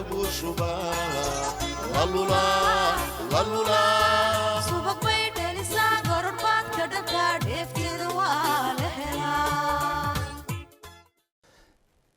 bushuba lalula lalula subak bay dhelisa goror baad ka dhabtaa dheefteeda waa la helaa.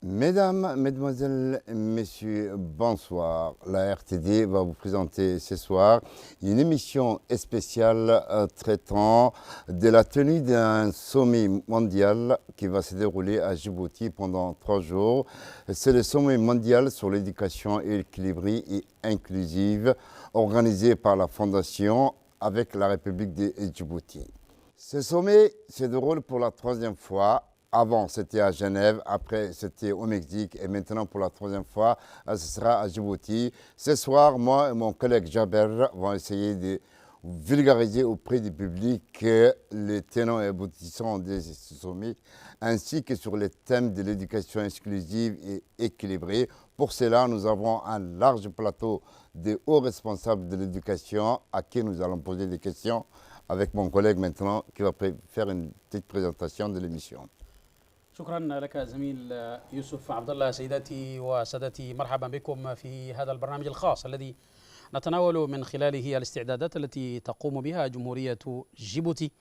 Mesdames, Mesdemoiselles, Messieurs, bonsoir. La RTD va vous présenter ce soir une émission spéciale traitant de la tenue d'un sommet mondial qui va se dérouler à Djibouti pendant 3 jours. C'est le sommet mondial sur l'éducation équilibrée et inclusive organisé par la Fondation avec la République de Djibouti. Ce sommet se déroule pour la 3e fois. Avant, c'était à Genève, après, c'était au Mexique et maintenant, pour la 3e fois, ce sera à Djibouti. Ce soir, moi et mon collègue Jaber vont essayer de vulgariser auprès du public les tenants et aboutissants de ce sommet, ainsi que sur les thèmes de l'éducation exclusive et équilibrée. Pour cela, nous avons un large plateau de hauts responsables de l'éducation à qui nous allons poser des questions avec mon collègue maintenant qui va faire une petite présentation de l'émission. شكرا لك زميل يوسف عبد الله. سيداتي وسادتي، مرحبا بكم في هذا البرنامج الخاص الذي نتناول من خلاله الاستعدادات التي تقوم بها جمهورية جيبوتي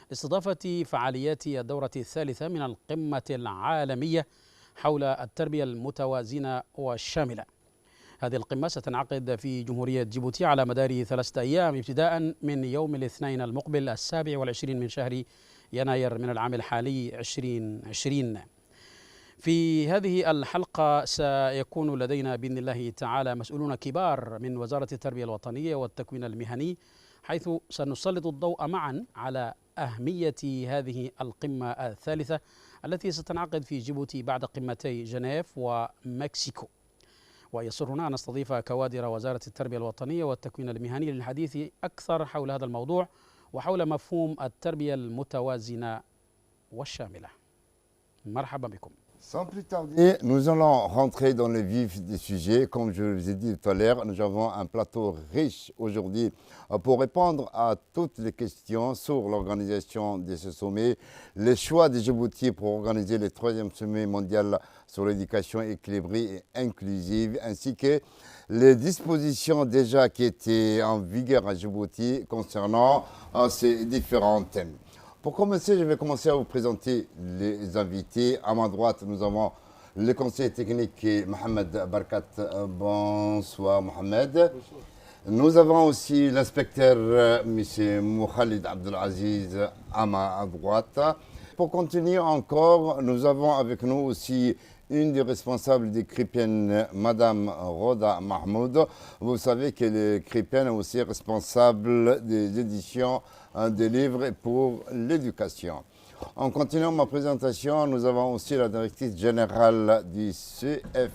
لاستضافة فعاليات الدورة الثالثة من القمة العالمية حول التربية المتوازنة والشاملة. هذه القمة ستنعقد في جمهورية جيبوتي على مدار 3 أيام ابتداء من يوم الاثنين المقبل 27 من شهر يناير من العام الحالي 2020. في هذه الحلقة سيكون لدينا بإذن الله تعالى مسؤولون كبار من وزارة التربية الوطنية والتكوين المهني، حيث سنسلط الضوء معا على أهمية هذه القمة الثالثة التي ستنعقد في جيبوتي بعد قمتي جنيف ومكسيكو. ويسرنا أن نستضيف كوادر وزارة التربية الوطنية والتكوين المهني للحديث أكثر حول هذا الموضوع وحول مفهوم التربية المتوازنة والشاملة. مرحبا بكم. Sans plus tarder, nous allons rentrer dans le vif des sujets. Comme je vous ai dit tout à l'heure, nous avons un plateau riche aujourd'hui pour répondre à toutes les questions sur l'organisation de ce sommet, les choix de Djibouti pour organiser le 3e sommet mondial sur l'éducation équilibrée et inclusive, ainsi que les dispositions déjà qui étaient en vigueur à Djibouti concernant ces différents thèmes. Pour commencer, je vais commencer à vous présenter les invités. À ma droite, nous avons le conseiller technique Mohamed Barkat. Bonsoir Mohamed. Bonsoir. Nous avons aussi l'inspecteur M. Moukhalid Abdelaziz à ma droite. Pour continuer encore, nous avons avec nous aussi une des responsables des CRIPEN, Madame Roda Mahmoud. Vous savez que le CRIPEN est aussi responsable des éditions des livres pour l'éducation. En continuant ma présentation, nous avons aussi la directrice générale du CFEEF,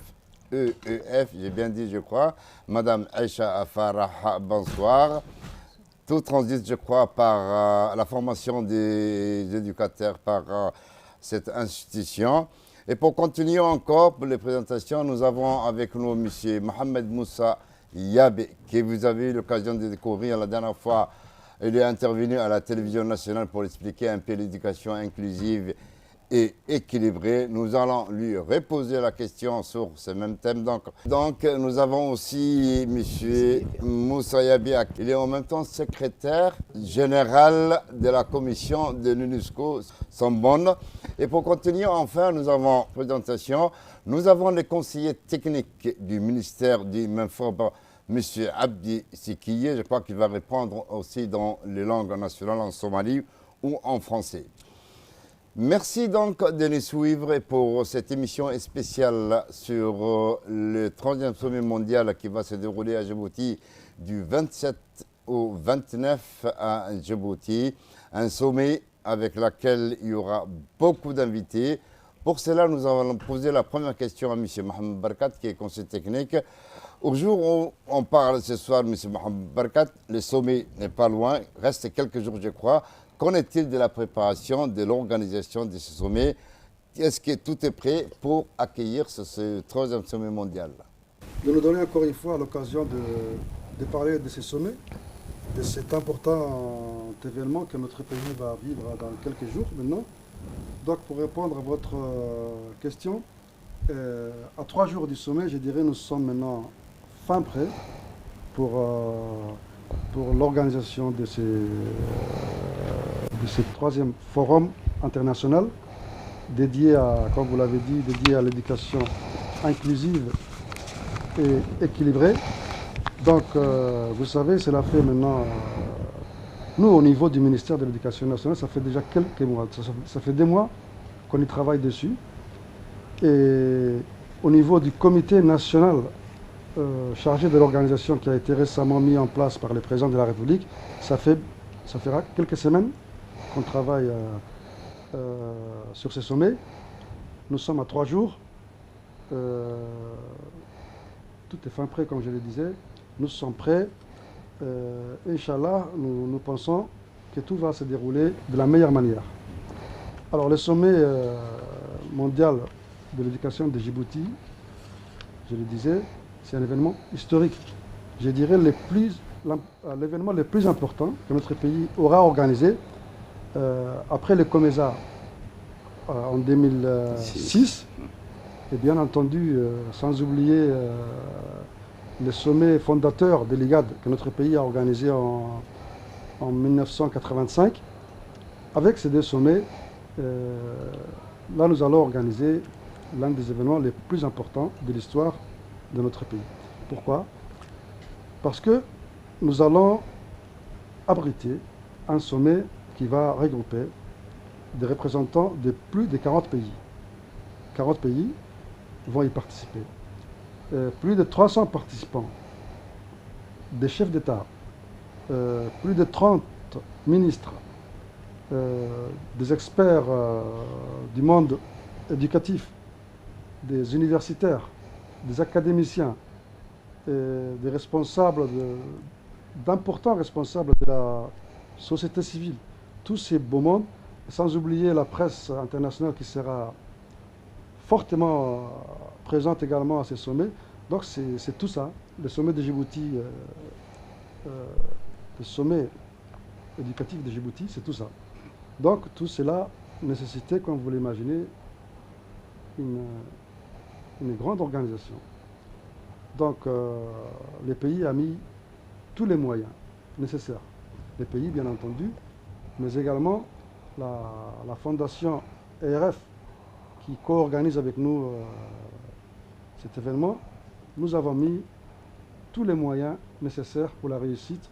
j'ai bien dit je crois, Madame Aïcha Afarah, bonsoir. Tout transite je crois par la formation des éducateurs par cette institution. Et pour continuer encore pour les présentations, nous avons avec nous M. Mohamed Moussa Yabé, que vous avez eu l'occasion de découvrir la dernière fois. Il est intervenu à la télévision nationale pour expliquer un peu l'éducation inclusive et équilibrée. Nous allons lui reposer la question sur ce même thème. Donc nous avons aussi M. Moussa Yabiak. Il est en même temps secrétaire général de la commission de l'UNESCO, Sorbonne. Et pour continuer, enfin, nous avons présentation. Nous avons les conseillers techniques du ministère du Minfob, M. Abdi Sikiye, je crois qu'il va répondre aussi dans les langues nationales en Somalie ou en français. Merci donc de nous suivre pour cette émission spéciale sur le 3e sommet mondial qui va se dérouler à Djibouti du 27 au 29 à Djibouti. Un sommet avec lequel il y aura beaucoup d'invités. Pour cela, nous allons poser la première question à M. Mohamed Barkat, qui est conseiller technique. Au jour où on parle ce soir, M. Mohamed Barkat, le sommet n'est pas loin, reste quelques jours je crois. Qu'en est-il de la préparation, de l'organisation de ce sommet? Est-ce que tout est prêt pour accueillir ce 3e sommet mondial? De nous donner encore une fois l'occasion de parler de ce sommet, de cet important événement que notre pays va vivre dans quelques jours maintenant. Donc pour répondre à votre question, à 3 jours du sommet, je dirais nous sommes maintenant fin prêt pour l'organisation de ce troisième forum international dédié à, comme vous l'avez dit, dédié à l'éducation inclusive et équilibrée. Donc, vous savez, cela fait maintenant, nous au niveau du ministère de l'Éducation nationale, ça fait déjà quelques mois, ça fait 2 mois qu'on y travaille dessus. Et au niveau du comité national chargé de l'organisation qui a été récemment mis en place par le président de la République, ça fera quelques semaines qu'on travaille sur ce sommet. Nous sommes à 3 jours. Tout est fin prêt, comme je le disais. Nous sommes prêts. Inch'Allah, nous pensons que tout va se dérouler de la meilleure manière. Alors, le sommet mondial de l'éducation de Djibouti, je le disais, c'est un événement historique. Je dirais l'événement le plus important que notre pays aura organisé après le COMESA en 2006. Et bien entendu, sans oublier le sommet fondateur de l'IGAD que notre pays a organisé en 1985. Avec ces 2 sommets, là nous allons organiser l'un des événements les plus importants de l'histoire de notre pays. Pourquoi? Parce que nous allons abriter un sommet qui va regrouper des représentants de plus de 40 pays. 40 pays vont y participer. Plus de 300 participants, des chefs d'État, plus de 30 ministres, des experts du monde éducatif, des universitaires, des académiciens, des responsables, d'importants responsables de la société civile. Tous ces beaux mondes, sans oublier la presse internationale qui sera fortement présente également à ces sommets. Donc c'est tout ça, le sommet de Djibouti, le sommet éducatif de Djibouti, c'est tout ça. Donc tout cela nécessitait, comme vous l'imaginez, une grande organisation. Donc le pays a mis tous les moyens nécessaires. Le pays, bien entendu, mais également la fondation ERF qui co-organise avec nous cet événement. Nous avons mis tous les moyens nécessaires pour la réussite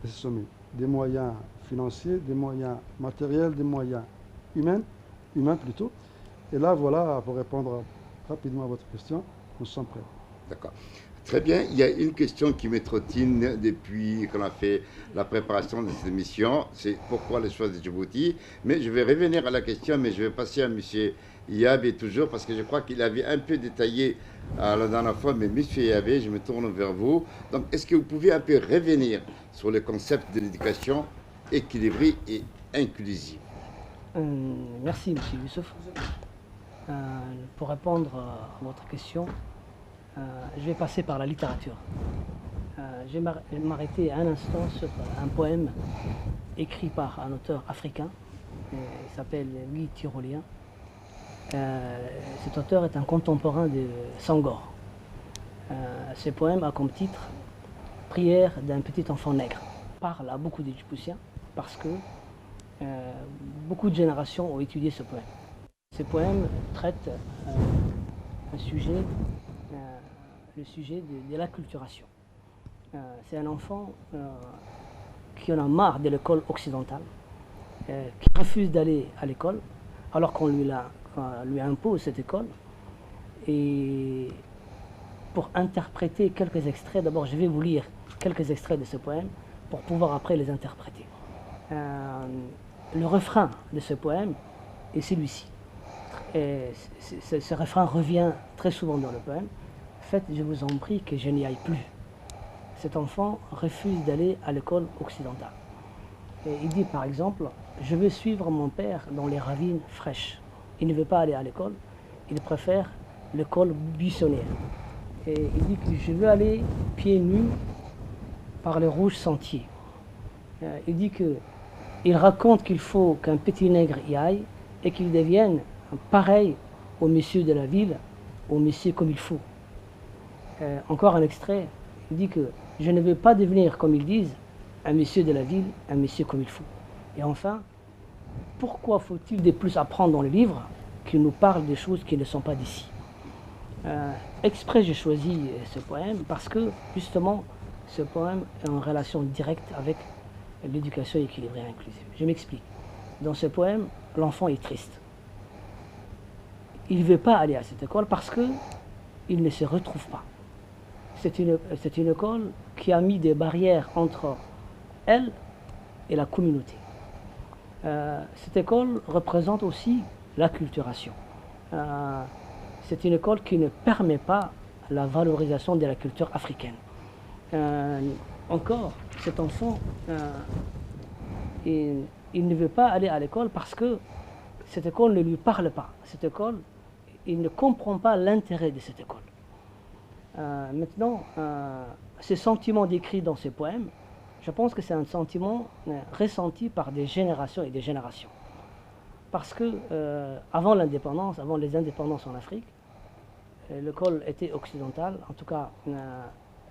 de ce sommet. Des moyens financiers, des moyens matériels, des moyens humains plutôt. Et là, voilà, pour répondre rapidement à votre question, nous sommes prêts. D'accord. Très bien. Il y a une question qui me trottine depuis qu'on a fait la préparation de cette émission. C'est pourquoi le choix de Djibouti. Mais je vais revenir à la question, mais je vais passer à M. Yabe toujours, parce que je crois qu'il avait un peu détaillé la dernière fois. Mais M. Yabe, je me tourne vers vous. Donc, est-ce que vous pouvez un peu revenir sur le concept de l'éducation équilibrée et inclusive? Merci, M. Youssouf. Pour répondre à votre question, je vais passer par la littérature. Je vais m'arrêter un instant sur un poème écrit par un auteur africain. Il s'appelle Guy Tyrolien. Cet auteur est un contemporain de Senghor. Ce poème a comme titre « Prière d'un petit enfant nègre ». Il parle à beaucoup de Djiboutiens parce que beaucoup de générations ont étudié ce poème. Ce poème traite un sujet, le sujet de l'acculturation. C'est un enfant qui en a marre de l'école occidentale, qui refuse d'aller à l'école, alors qu'on lui impose cette école. Et pour interpréter quelques extraits, d'abord je vais vous lire quelques extraits de ce poème pour pouvoir après les interpréter. Le refrain de ce poème est celui-ci. Ce refrain revient très souvent dans le poème. Faites, je vous en prie, que je n'y aille plus. Cet enfant refuse d'aller à l'école occidentale. Et il dit par exemple, je veux suivre mon père dans les ravines fraîches. Il ne veut pas aller à l'école, il préfère l'école buissonnière. Et il dit que je veux aller pieds nus par les rouges sentiers. Il dit que il raconte qu'il faut qu'un petit nègre y aille et qu'il devienne pareil au monsieur de la ville, au monsieur comme il faut. Encore un extrait. dit que je ne veux pas devenir, comme ils disent, un monsieur de la ville, un monsieur comme il faut. Et enfin, pourquoi faut-il de plus apprendre dans les livres qui nous parlent des choses qui ne sont pas d'ici? Exprès, j'ai choisi ce poème parce que, justement, ce poème est en relation directe avec l'éducation équilibrée et inclusive. Je m'explique. Dans ce poème, l'enfant est triste. Il ne veut pas aller à cette école parce qu'il ne se retrouve pas. C'est une école qui a mis des barrières entre elle et la communauté. Cette école représente aussi l'acculturation. C'est une école qui ne permet pas la valorisation de la culture africaine. Encore, cet enfant, il ne veut pas aller à l'école parce que cette école ne lui parle pas. Cette école, il ne comprend pas l'intérêt de cette école. Maintenant, ce sentiment décrit dans ces poèmes, je pense que c'est un sentiment ressenti par des générations et des générations. Parce que avant l'indépendance, avant les indépendances en Afrique, l'école était occidentale, en tout cas,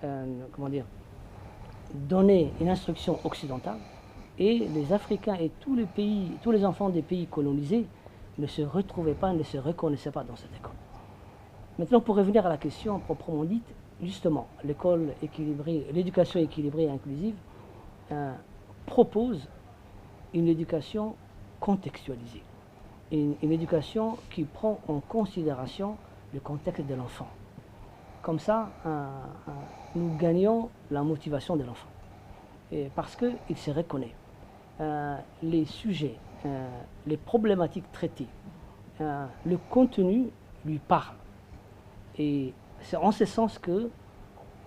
comment dire, donnait une instruction occidentale, et les Africains et tous les pays, tous les enfants des pays colonisés ne se retrouvaient pas, ne se reconnaissaient pas dans cette école. Maintenant, pour revenir à la question proprement dite, justement, l'école équilibrée, l'éducation équilibrée et inclusive propose une éducation contextualisée, une éducation qui prend en considération le contexte de l'enfant. Comme ça, nous gagnons la motivation de l'enfant, parce qu'il se reconnaît. Les sujets, les problématiques traitées, le contenu lui parle. Et c'est en ce sens que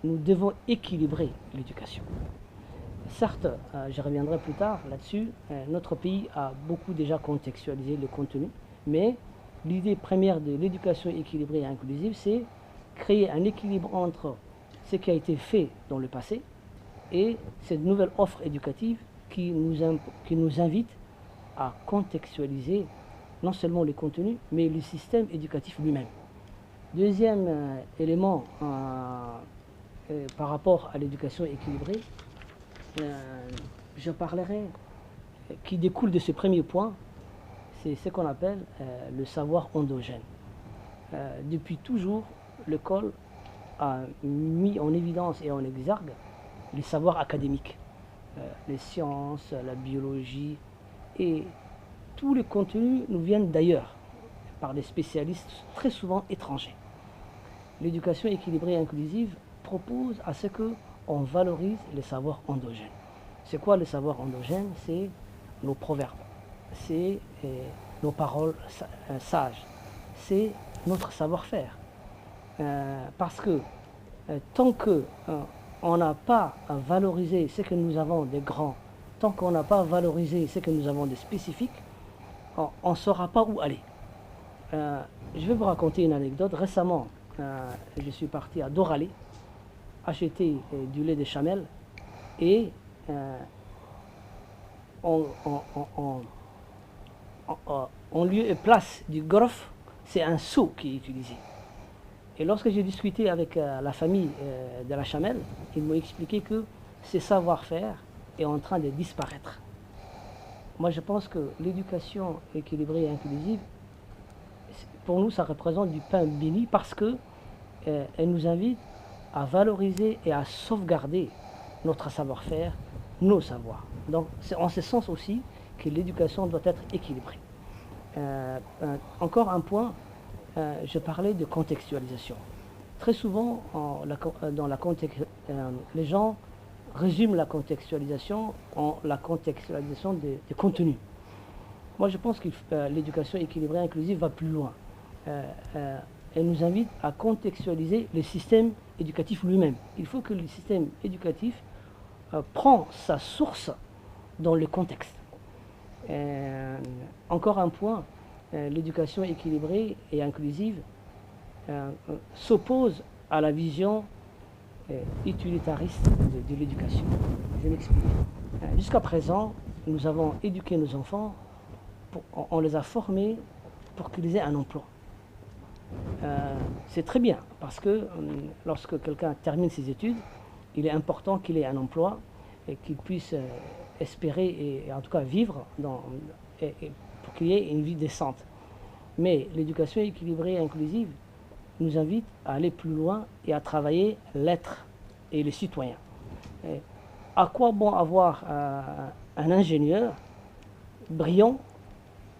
nous devons équilibrer l'éducation. Certes, je reviendrai plus tard là-dessus, notre pays a beaucoup déjà contextualisé le contenu, mais l'idée première de l'éducation équilibrée et inclusive, c'est créer un équilibre entre ce qui a été fait dans le passé et cette nouvelle offre éducative qui nous invite à contextualiser non seulement les contenus, mais le système éducatif lui-même. Deuxième élément par rapport à l'éducation équilibrée, je parlerai, qui découle de ce premier point, c'est ce qu'on appelle le savoir endogène. Depuis toujours, l'école a mis en évidence et en exergue les savoirs académiques, les sciences, la biologie, et tous les contenus nous viennent d'ailleurs, par des spécialistes très souvent étrangers. L'éducation équilibrée et inclusive propose à ce qu'on valorise les savoirs endogènes. C'est quoi le savoir endogène? C'est nos proverbes, c'est nos paroles sages, c'est notre savoir-faire. Parce que tant qu'on n'a pas valorisé ce que nous avons de grand, tant qu'on n'a pas valorisé ce que nous avons de spécifique, on ne saura pas où aller. Je vais vous raconter une anecdote. Récemment, je suis parti à Doralé acheter du lait de chamel et en lieu et place du grof, c'est un seau qui est utilisé. Et lorsque j'ai discuté avec la famille de la chamelle, ils m'ont expliqué que ce savoir-faire est en train de disparaître. Moi, je pense que l'éducation équilibrée et inclusive, pour nous, ça représente du pain béni parce que elle nous invite à valoriser et à sauvegarder notre savoir-faire, nos savoirs. Donc, c'est en ce sens aussi que l'éducation doit être équilibrée. Encore un point, je parlais de contextualisation. Très souvent, les gens résument la contextualisation en la contextualisation des contenus. Moi, je pense que l'éducation équilibrée et inclusive va plus loin. Elle nous invite à contextualiser le système éducatif lui-même. Il faut que le système éducatif prenne sa source dans le contexte. Encore un point, l'éducation équilibrée et inclusive s'oppose à la vision utilitariste de l'éducation. Je m'explique. Jusqu'à présent, nous avons éduqué nos enfants, on les a formés pour qu'ils aient un emploi. C'est très bien, parce que lorsque quelqu'un termine ses études, il est important qu'il ait un emploi et qu'il puisse espérer et en tout cas vivre pour qu'il y ait une vie décente. Mais l'éducation équilibrée et inclusive nous invite à aller plus loin et à travailler l'être et les citoyens. Et à quoi bon avoir un ingénieur brillant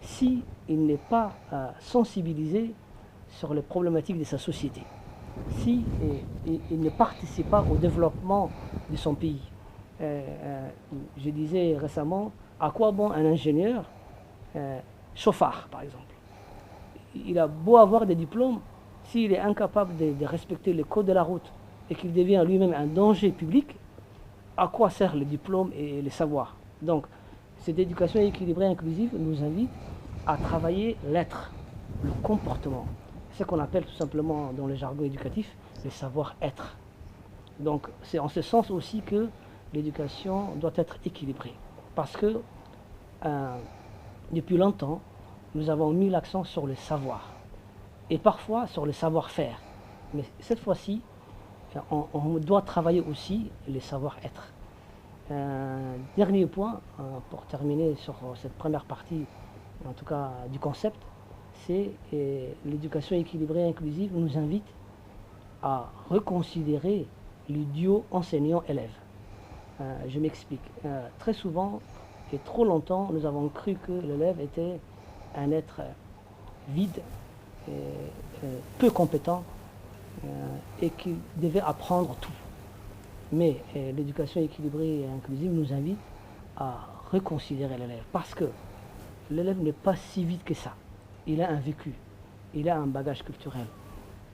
s'il n'est pas sensibilisé sur les problématiques de sa société, si il ne participe pas au développement de son pays. Je disais récemment, à quoi bon un ingénieur chauffard, par exemple? Il a beau avoir des diplômes, s'il est incapable de respecter les codes de la route et qu'il devient lui-même un danger public, à quoi sert le diplôme et les savoirs? Donc, cette éducation équilibrée et inclusive nous invite à travailler l'être, le comportement, ce qu'on appelle tout simplement dans le jargon éducatif le savoir-être. Donc, c'est en ce sens aussi que l'éducation doit être équilibrée. Parce que depuis longtemps, nous avons mis l'accent sur le savoir et parfois sur le savoir-faire. Mais cette fois-ci, on doit travailler aussi le savoir-être. Dernier point, pour terminer sur cette première partie, en tout cas du concept, c'est l'éducation équilibrée et inclusive nous invite à reconsidérer le duo enseignant-élève. Je m'explique. Très souvent et trop longtemps, nous avons cru que l'élève était un être vide, peu compétent et qu'il devait apprendre tout. Mais l'éducation équilibrée et inclusive nous invite à reconsidérer l'élève parce que l'élève n'est pas si vide que ça. Il a un vécu, il a un bagage culturel,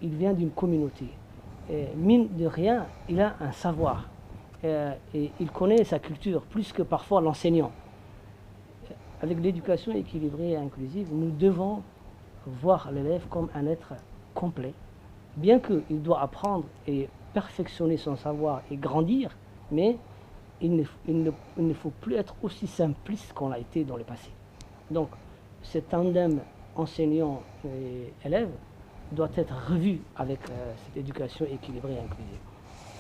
il vient d'une communauté. Et mine de rien, il a un savoir et il connaît sa culture plus que parfois l'enseignant. Avec l'éducation équilibrée et inclusive, nous devons voir l'élève comme un être complet, bien qu'il doit apprendre et perfectionner son savoir et grandir, mais il ne faut plus être aussi simpliste qu'on l'a été dans le passé. Donc, ce tandem enseignant et élève doit être revu avec cette éducation équilibrée et inclusive.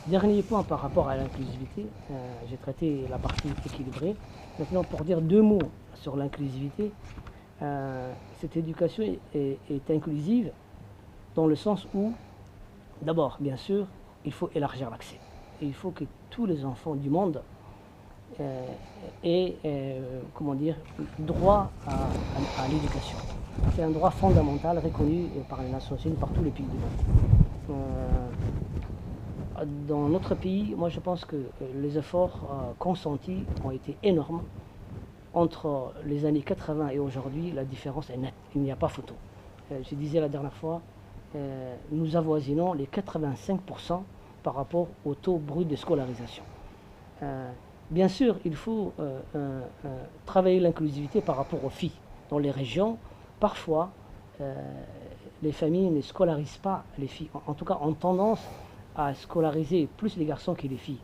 Dernier point par rapport à l'inclusivité, j'ai traité la partie équilibrée. Maintenant, pour dire deux mots sur l'inclusivité, cette éducation est inclusive dans le sens où, d'abord, bien sûr, il faut élargir l'accès. Et il faut que tous les enfants du monde aient droit à l'éducation. C'est un droit fondamental reconnu par les Nations Unies, par tous les pays du monde. Dans notre pays, moi je pense que les efforts consentis ont été énormes. Entre les années 80 et aujourd'hui, la différence est nette, il n'y a pas photo. Je disais la dernière fois, nous avoisinons les 85% par rapport au taux brut de scolarisation. Bien sûr, il faut travailler l'inclusivité par rapport aux filles. Dans les régions, parfois, les familles ne scolarisent pas les filles. En tout cas, ont tendance à scolariser plus les garçons que les filles.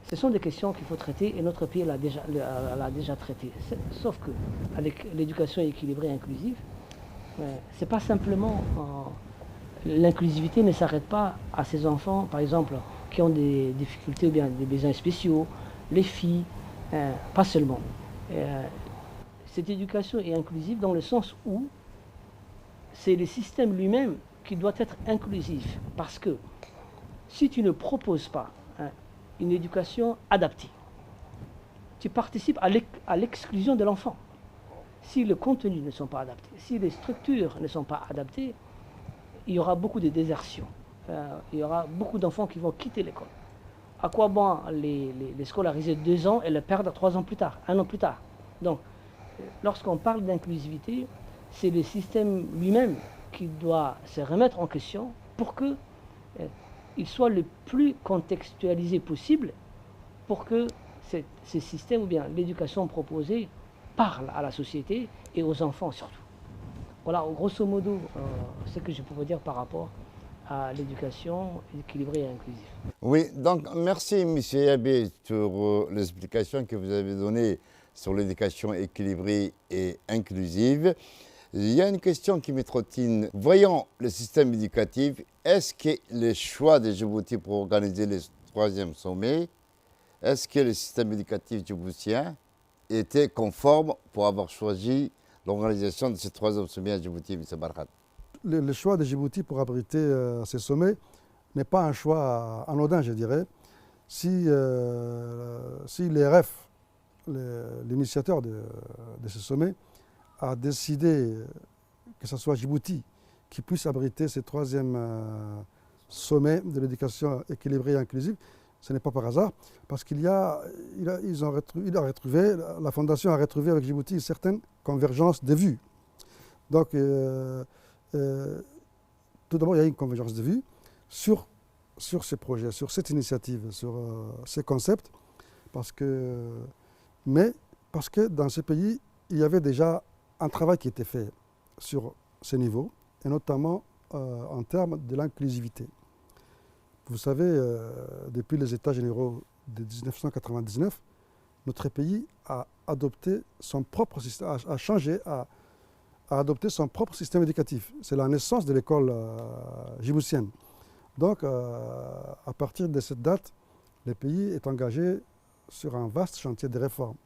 Ce sont des questions qu'il faut traiter et notre pays l'a déjà traité. Sauf que avec l'éducation équilibrée et inclusive, c'est pas simplement l'inclusivité ne s'arrête pas à ces enfants, par exemple, qui ont des difficultés ou bien des besoins spéciaux, les filles, pas seulement. Cette éducation est inclusive dans le sens où c'est le système lui-même qui doit être inclusif. Parce que si tu ne proposes pas une éducation adaptée, tu participes à l'exclusion de l'enfant. Si les contenus ne sont pas adaptés, si les structures ne sont pas adaptées, il y aura beaucoup de désertion. Il y aura beaucoup d'enfants qui vont quitter l'école. À quoi bon les scolariser 2 ans et les perdre 3 ans plus tard, 1 an plus tard? Donc, lorsqu'on parle d'inclusivité, c'est le système lui-même qui doit se remettre en question pour que il soit le plus contextualisé possible pour que ce système ou bien l'éducation proposée parle à la société et aux enfants surtout. Voilà, grosso modo, ce que je pourrais dire par rapport à l'éducation équilibrée et inclusive. Oui, donc merci M. Yabé pour l'explication que vous avez donnée sur l'éducation équilibrée et inclusive. Il y a une question qui me trottine. Voyant le système éducatif, est-ce que le choix de Djibouti pour organiser troisième sommet, est-ce que le système éducatif djiboutien était conforme pour avoir choisi l'organisation de ce troisième sommet à Djibouti, M. Barkhat? Le choix de Djibouti pour abriter ces sommets n'est pas un choix anodin, je dirais. Si l'ERF, l'initiateur de ce sommet, a décidé que ce soit Djibouti qui puisse abriter ce troisième sommet de l'éducation équilibrée et inclusive, ce n'est pas par hasard, parce la Fondation a retrouvé avec Djibouti une certaine convergence de vues. Donc, tout d'abord, il y a une convergence de vues sur ces projets, sur cette initiative, sur ces concepts, parce que dans ce pays, il y avait déjà un travail qui était fait sur ces niveaux, et notamment en termes de l'inclusivité. Vous savez, depuis les États généraux de 1999, notre pays a adopté son propre système, a adopté son propre système éducatif. C'est la naissance de l'école djiboutienne. Donc, à partir de cette date, le pays est engagé sur un vaste chantier de réformes.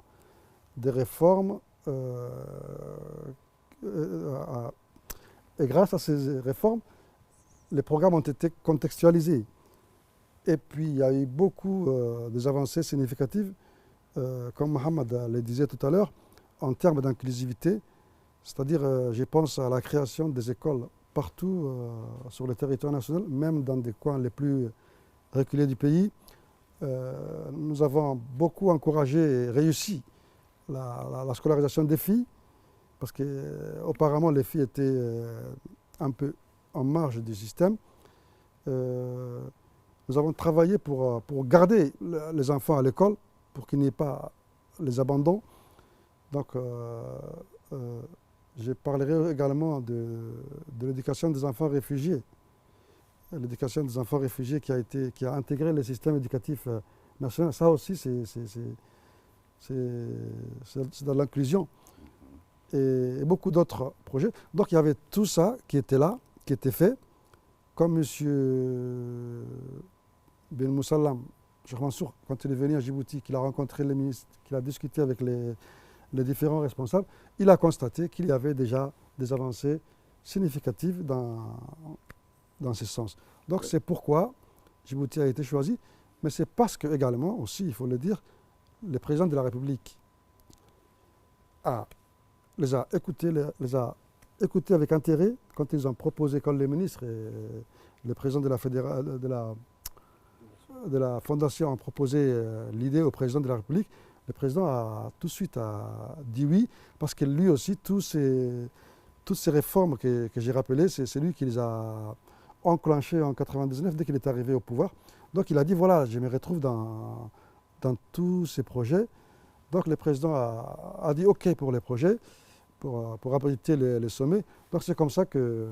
Des réformes, et grâce à ces réformes, les programmes ont été contextualisés. Et puis, il y a eu beaucoup des avancées significatives, comme Mohamed le disait tout à l'heure, en termes d'inclusivité. C'est-à-dire, je pense à la création des écoles partout sur le territoire national, même dans des coins les plus reculés du pays. Nous avons beaucoup encouragé et réussi la scolarisation des filles, parce qu'auparavant, les filles étaient un peu en marge du système. Nous avons travaillé pour garder les enfants à l'école, pour qu'il n'y ait pas les abandons. Donc, je parlerai également de l'éducation des enfants réfugiés. L'éducation des enfants réfugiés qui a intégré le système éducatif national. Ça aussi, c'est de l'inclusion. Et beaucoup d'autres projets. Donc, il y avait tout ça qui était là, qui était fait. Comme M. Ben Moussalam, Cheikh Mansour, quand il est venu à Djibouti, qu'il a rencontré les ministres, qu'il a discuté avec les différents responsables, il a constaté qu'il y avait déjà des avancées significatives dans ce sens. Donc c'est pourquoi Djibouti a été choisi, mais c'est parce que également, aussi, il faut le dire, le président de la République les a écoutés avec intérêt quand ils ont proposé, quand les ministres et le président de la Fondation ont proposé l'idée au président de la République. Le président a tout de suite dit oui, parce que lui aussi, toutes ces réformes que j'ai rappelées, c'est lui qui les a enclenchées en 1999, dès qu'il est arrivé au pouvoir. Donc il a dit, voilà, je me retrouve dans tous ces projets. Donc le président a dit OK pour les projets, pour abriter les sommets. Donc c'est comme ça que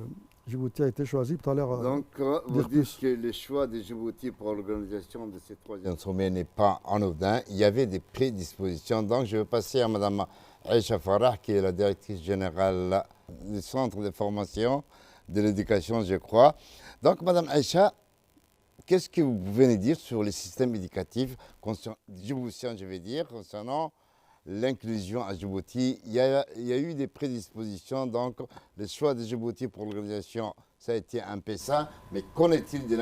Djibouti a été choisi tout à l'heure. Donc, vous dites que le choix de Djibouti pour l'organisation de ce troisième sommet n'est pas anodin. Il y avait des prédispositions. Donc, je vais passer à Mme Aïcha Farah, qui est la directrice générale du centre de formation de l'éducation, je crois. Donc, Mme Aïcha, qu'est-ce que vous pouvez nous dire sur le système éducatif djiboutien, je vais dire, concernant l'inclusion à Djibouti? Il y a eu des prédispositions, donc le choix de Djibouti pour l'organisation, ça a été un peu ça, mais qu'en est-il de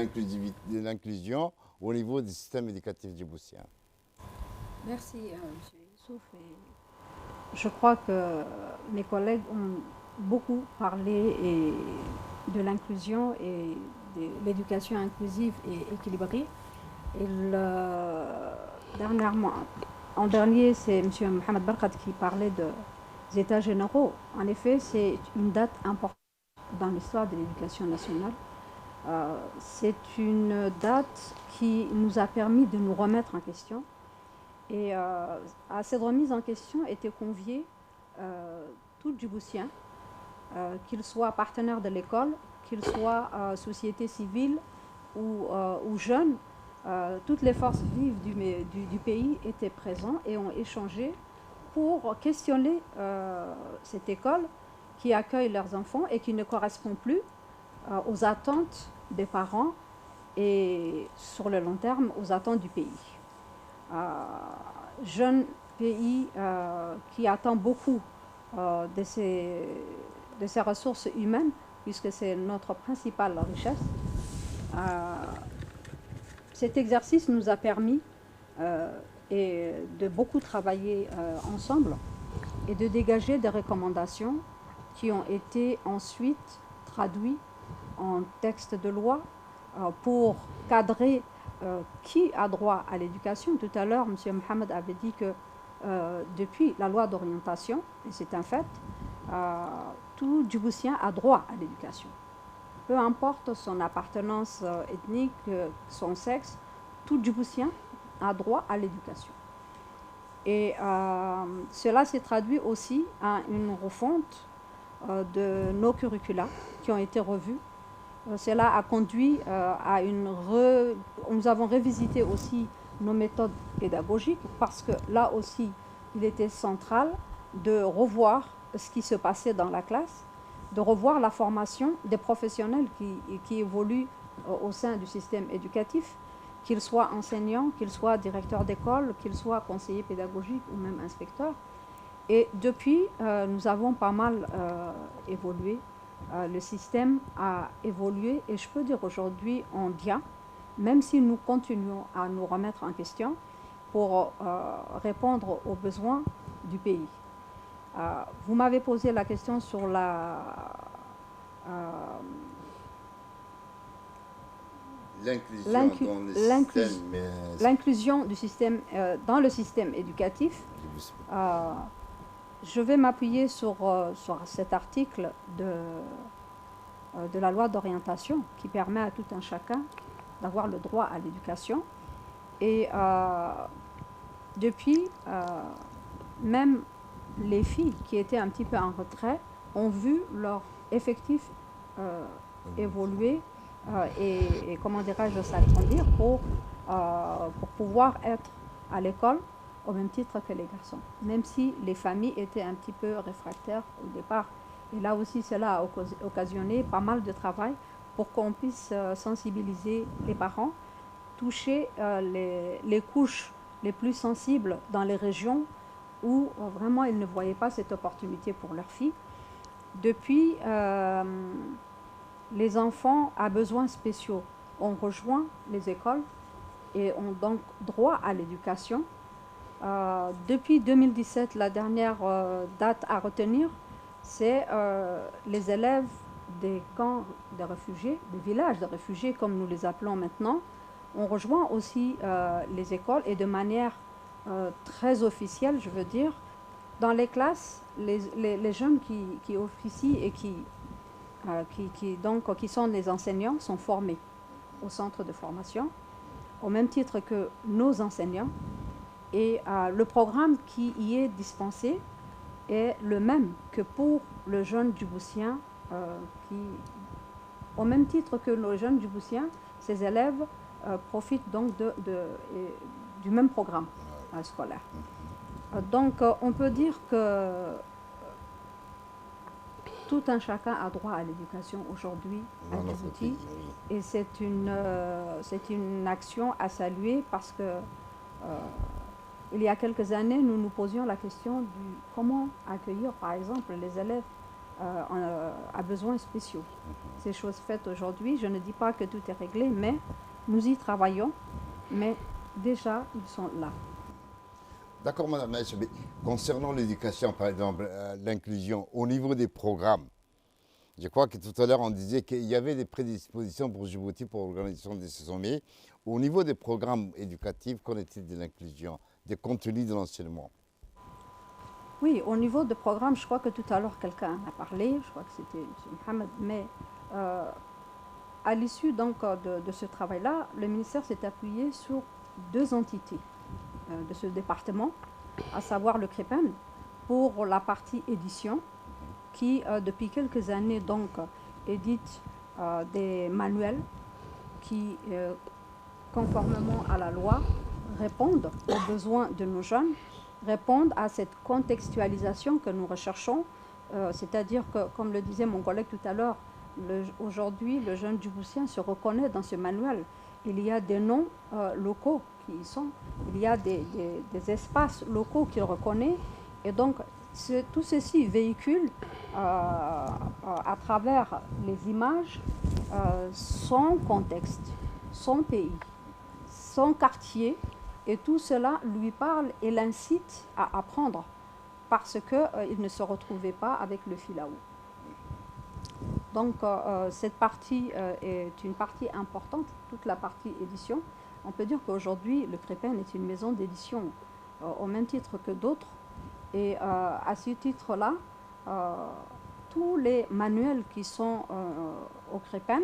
l'inclusion au niveau du système éducatif djiboutien? Merci, M. Youssouf. Je crois que mes collègues ont beaucoup parlé de l'inclusion et de l'éducation inclusive et équilibrée. Et en dernier, c'est M. Mohamed Barkhat qui parlait des États généraux. En effet, c'est une date importante dans l'histoire de l'éducation nationale. C'est une date qui nous a permis de nous remettre en question. Et à cette remise en question étaient conviés tout Djiboutien, qu'ils soient partenaires de l'école, qu'ils soient société civile ou jeunes. Toutes les forces vives du pays étaient présentes et ont échangé pour questionner cette école qui accueille leurs enfants et qui ne correspond plus aux attentes des parents et sur le long terme aux attentes du pays. Jeune pays qui attend beaucoup de ses ressources humaines, puisque c'est notre principale richesse. Cet exercice nous a permis de beaucoup travailler ensemble et de dégager des recommandations qui ont été ensuite traduites en texte de loi pour cadrer qui a droit à l'éducation. Tout à l'heure, M. Mohamed avait dit que depuis la loi d'orientation, et c'est un fait, tout Djiboutien a droit à l'éducation. Peu importe son appartenance ethnique, son sexe, tout Djiboutien a droit à l'éducation. Et cela s'est traduit aussi à une refonte de nos curricula qui ont été revus. Cela a conduit à Nous avons revisité aussi nos méthodes pédagogiques parce que là aussi, il était central de revoir ce qui se passait dans la classe, de revoir la formation des professionnels qui évoluent au sein du système éducatif, qu'ils soient enseignants, qu'ils soient directeurs d'école, qu'ils soient conseillers pédagogiques ou même inspecteurs. Et depuis, nous avons pas mal évolué. Le système a évolué et je peux dire aujourd'hui en bien, même si nous continuons à nous remettre en question pour répondre aux besoins du pays. Vous m'avez posé la question sur l'inclusion du système dans le système éducatif. Je vais m'appuyer sur cet article de la loi d'orientation qui permet à tout un chacun d'avoir le droit à l'éducation. Et depuis, même les filles qui étaient un petit peu en retrait ont vu leur effectif évoluer et comment dirais-je, s'agrandir pour pouvoir être à l'école au même titre que les garçons, même si les familles étaient un petit peu réfractaires au départ. Et là aussi, cela a occasionné pas mal de travail pour qu'on puisse sensibiliser les parents, toucher les couches les plus sensibles dans les régions où vraiment ils ne voyaient pas cette opportunité pour leurs filles. Depuis, les enfants à besoins spéciaux ont rejoint les écoles et ont donc droit à l'éducation. Depuis 2017, la dernière date à retenir, c'est les élèves des camps de réfugiés, des villages de réfugiés comme nous les appelons maintenant, ont rejoint aussi les écoles et de manière très officielle, je veux dire. Dans les classes, les jeunes qui officient et qui sont les enseignants sont formés au centre de formation, au même titre que nos enseignants. Et le programme qui y est dispensé est le même que pour le jeune Djiboutien, au même titre que nos jeunes Djiboutiens, ces élèves profitent donc du même programme scolaire. Donc on peut dire que tout un chacun a droit à l'éducation aujourd'hui à Djibouti. Et c'est une action à saluer parce que il y a quelques années, nous nous posions la question de comment accueillir, par exemple, les élèves à besoins spéciaux. Ces choses faites aujourd'hui, je ne dis pas que tout est réglé, mais nous y travaillons, mais déjà, ils sont là. D'accord, Madame Naïcha. Concernant l'éducation, par exemple, l'inclusion, au niveau des programmes, je crois que tout à l'heure, on disait qu'il y avait des prédispositions pour Djibouti pour l'organisation de ces sommets. Au niveau des programmes éducatifs, qu'en est-il de l'inclusion, des contenus de l'enseignement? Oui, au niveau des programmes, je crois que tout à l'heure, quelqu'un a parlé, je crois que c'était M. Mohamed, mais à l'issue donc de ce travail-là, le ministère s'est appuyé sur deux entités de ce département, à savoir le CREPEN, pour la partie édition, qui depuis quelques années donc édite des manuels qui, conformément à la loi, répondent aux besoins de nos jeunes, répondent à cette contextualisation que nous recherchons, c'est-à-dire que, comme le disait mon collègue tout à l'heure, Aujourd'hui, le jeune djiboutien se reconnaît dans ce manuel. Il y a des noms locaux qui y sont, il y a des espaces locaux qu'il reconnaît. Et donc, tout ceci véhicule à travers les images son contexte, son pays, son quartier, et tout cela lui parle et l'incite à apprendre parce qu'il ne se retrouvait pas avec le filaou. Donc cette partie est une partie importante, toute la partie édition. On peut dire qu'aujourd'hui, le Crépin est une maison d'édition au même titre que d'autres. Et à ce titre-là, tous les manuels qui sont au Crépin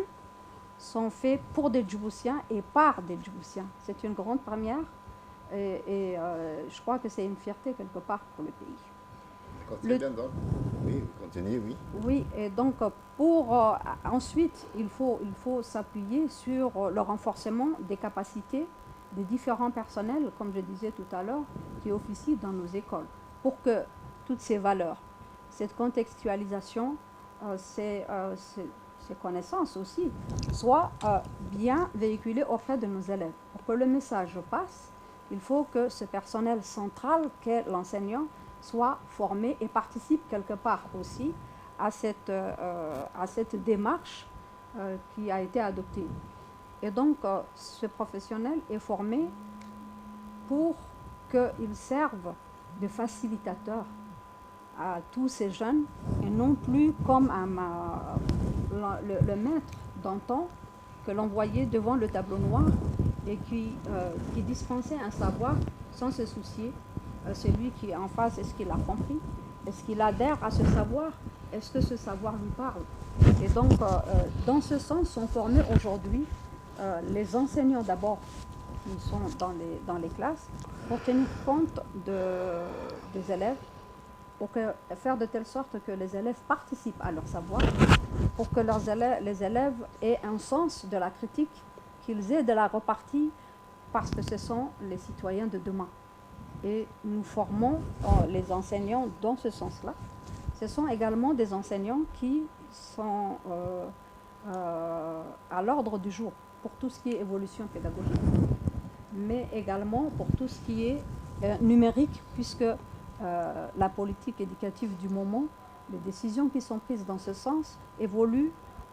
sont faits pour des Djiboutiens et par des Djiboutiens. C'est une grande première et je crois que c'est une fierté quelque part pour le pays. Très bien donc. Oui, continuez, oui. Oui, et donc pour ensuite, il faut s'appuyer sur le renforcement des capacités des différents personnels, comme je disais tout à l'heure, qui officient dans nos écoles, pour que toutes ces valeurs, cette contextualisation, ces connaissances aussi, soient bien véhiculées auprès de nos élèves. Pour que le message passe, il faut que ce personnel central qu'est l'enseignant soit formé et participe quelque part aussi à cette démarche qui a été adoptée. Et donc, ce professionnel est formé pour qu'il serve de facilitateur à tous ces jeunes et non plus comme le maître d'antan que l'on voyait devant le tableau noir et qui dispensait un savoir sans se soucier. Celui qui est en face, est-ce qu'il a compris? Est-ce qu'il adhère à ce savoir? Est-ce que ce savoir lui parle? Et donc, dans ce sens, sont formés aujourd'hui les enseignants d'abord qui sont dans les classes pour tenir compte des élèves, pour faire de telle sorte que les élèves participent à leur savoir, pour que les élèves aient un sens de la critique, qu'ils aient de la repartie, parce que ce sont les citoyens de demain. Et nous formons les enseignants dans ce sens-là. Ce sont également des enseignants qui sont à l'ordre du jour pour tout ce qui est évolution pédagogique, mais également pour tout ce qui est numérique, puisque la politique éducative du moment, les décisions qui sont prises dans ce sens évoluent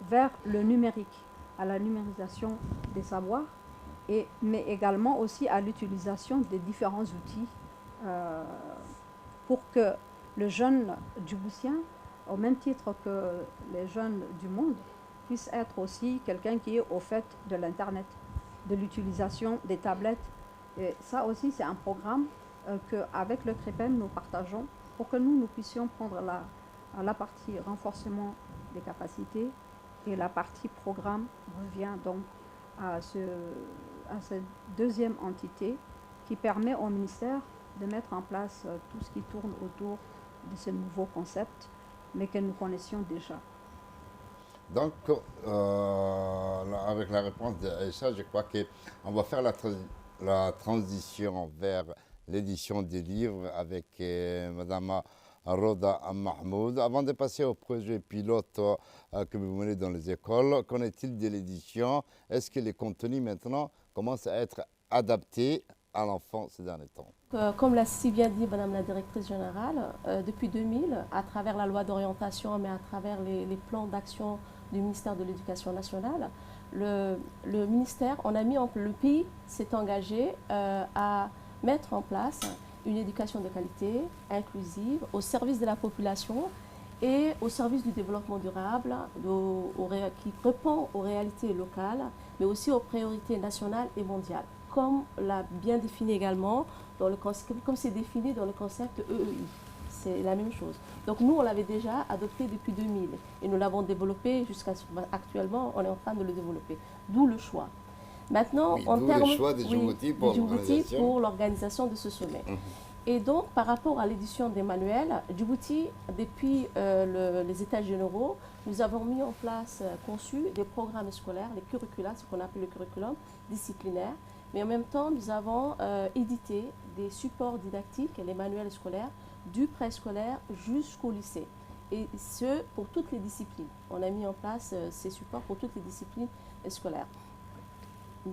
vers le numérique, à la numérisation des savoirs, mais également aussi à l'utilisation des différents outils pour que le jeune djiboutien, au même titre que les jeunes du monde, puisse être aussi quelqu'un qui est au fait de l'Internet, de l'utilisation des tablettes. Et ça aussi, c'est un programme qu'avec le Crépin, nous partageons pour que nous puissions prendre la partie renforcement des capacités et la partie programme revient donc à cette deuxième entité qui permet au ministère de mettre en place tout ce qui tourne autour de ce nouveau concept, mais que nous connaissions déjà. Donc, avec la réponse d'Aïcha, je crois qu'on va faire la transition vers l'édition des livres avec Madame Roda Mahmoud. Avant de passer au projet pilote que vous menez dans les écoles, qu'en est-il de l'édition? Est-ce que les contenus maintenant commencent à être adaptés à l'enfant ces derniers temps? Comme l'a si bien dit Madame la Directrice Générale, depuis 2000, à travers la loi d'orientation, mais à travers les plans d'action du ministère de l'Éducation nationale, le ministère, le pays s'est engagé à mettre en place une éducation de qualité, inclusive, au service de la population et au service du développement durable, qui répond aux réalités locales, mais aussi aux priorités nationales et mondiales, comme l'a bien défini également, comme c'est défini dans le concept EEI. C'est la même chose. Donc nous, on l'avait déjà adopté depuis 2000 et nous l'avons développé jusqu'à actuellement, on est en train de le développer. D'où le choix. Maintenant, oui, en termes le choix de Djibouti pour l'organisation de ce sommet. Et donc, par rapport à l'édition des manuels, Djibouti, depuis les États généraux, nous avons mis en place, conçu des programmes scolaires, les curricula, ce qu'on appelle le curriculum disciplinaire. Mais en même temps, nous avons édité des supports didactiques, les manuels scolaires, du préscolaire jusqu'au lycée. et ce, pour toutes les disciplines. On a mis en place ces supports pour toutes les disciplines scolaires.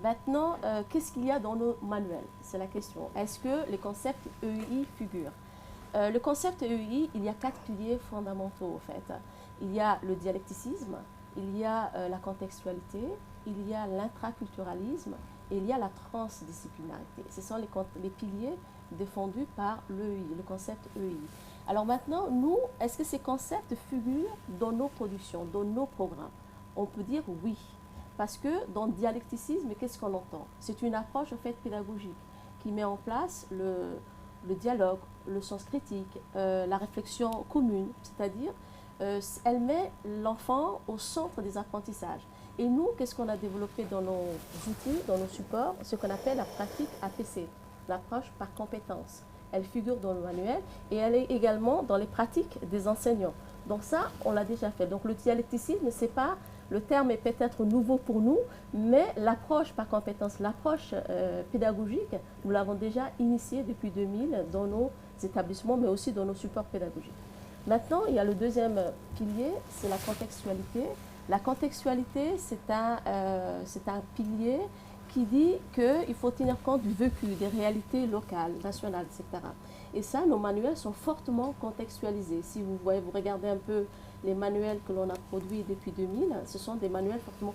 Maintenant, qu'est-ce qu'il y a dans nos manuels? C'est la question. Est-ce que les concepts EEI figurent? Le concept EEI, il y a 4 piliers fondamentaux, en fait. Il y a le dialecticisme, il y a la contextualité, il y a l'intraculturalisme et il y a la transdisciplinarité. Ce sont les piliers défendus par l'EEI, le concept EEI. Alors maintenant, nous, est-ce que ces concepts figurent dans nos productions, dans nos programmes? On peut dire oui. Parce que dans le dialecticisme, qu'est-ce qu'on entend? C'est une approche en fait pédagogique qui met en place le dialogue, le sens critique, la réflexion commune, c'est-à-dire elle met l'enfant au centre des apprentissages. Et nous, qu'est-ce qu'on a développé dans nos outils, dans nos supports? Ce qu'on appelle la pratique APC, l'approche par compétence. Elle figure dans le manuel et elle est également dans les pratiques des enseignants. Donc ça, on l'a déjà fait. Donc le dialecticisme, c'est pas, le terme est peut-être nouveau pour nous, mais l'approche par compétence, l'approche pédagogique, nous l'avons déjà initiée depuis 2000 dans nos établissements, mais aussi dans nos supports pédagogiques. Maintenant, il y a le deuxième pilier, c'est la contextualité. La contextualité, c'est un pilier qui dit qu'il faut tenir compte du vécu, des réalités locales, nationales, etc. Et ça, nos manuels sont fortement contextualisés. Si vous regardez un peu les manuels que l'on a produits depuis 2000, ce sont des manuels fortement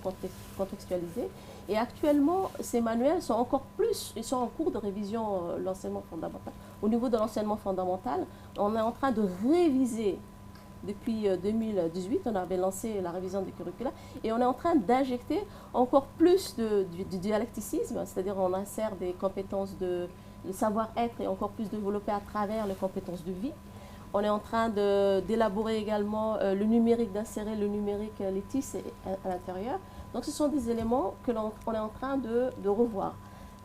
contextualisés. Et actuellement, ces manuels sont encore plus, ils sont en cours de révision, l'enseignement fondamental. Au niveau de l'enseignement fondamental, on est en train de réviser. Depuis 2018, on avait lancé la révision des curricula et on est en train d'injecter encore plus du dialecticisme, c'est-à-dire on insère des compétences de savoir-être et encore plus développées à travers les compétences de vie. On est en train d'élaborer également le numérique, d'insérer le numérique, les TIS à l'intérieur. Donc ce sont des éléments que l'on est en train de revoir.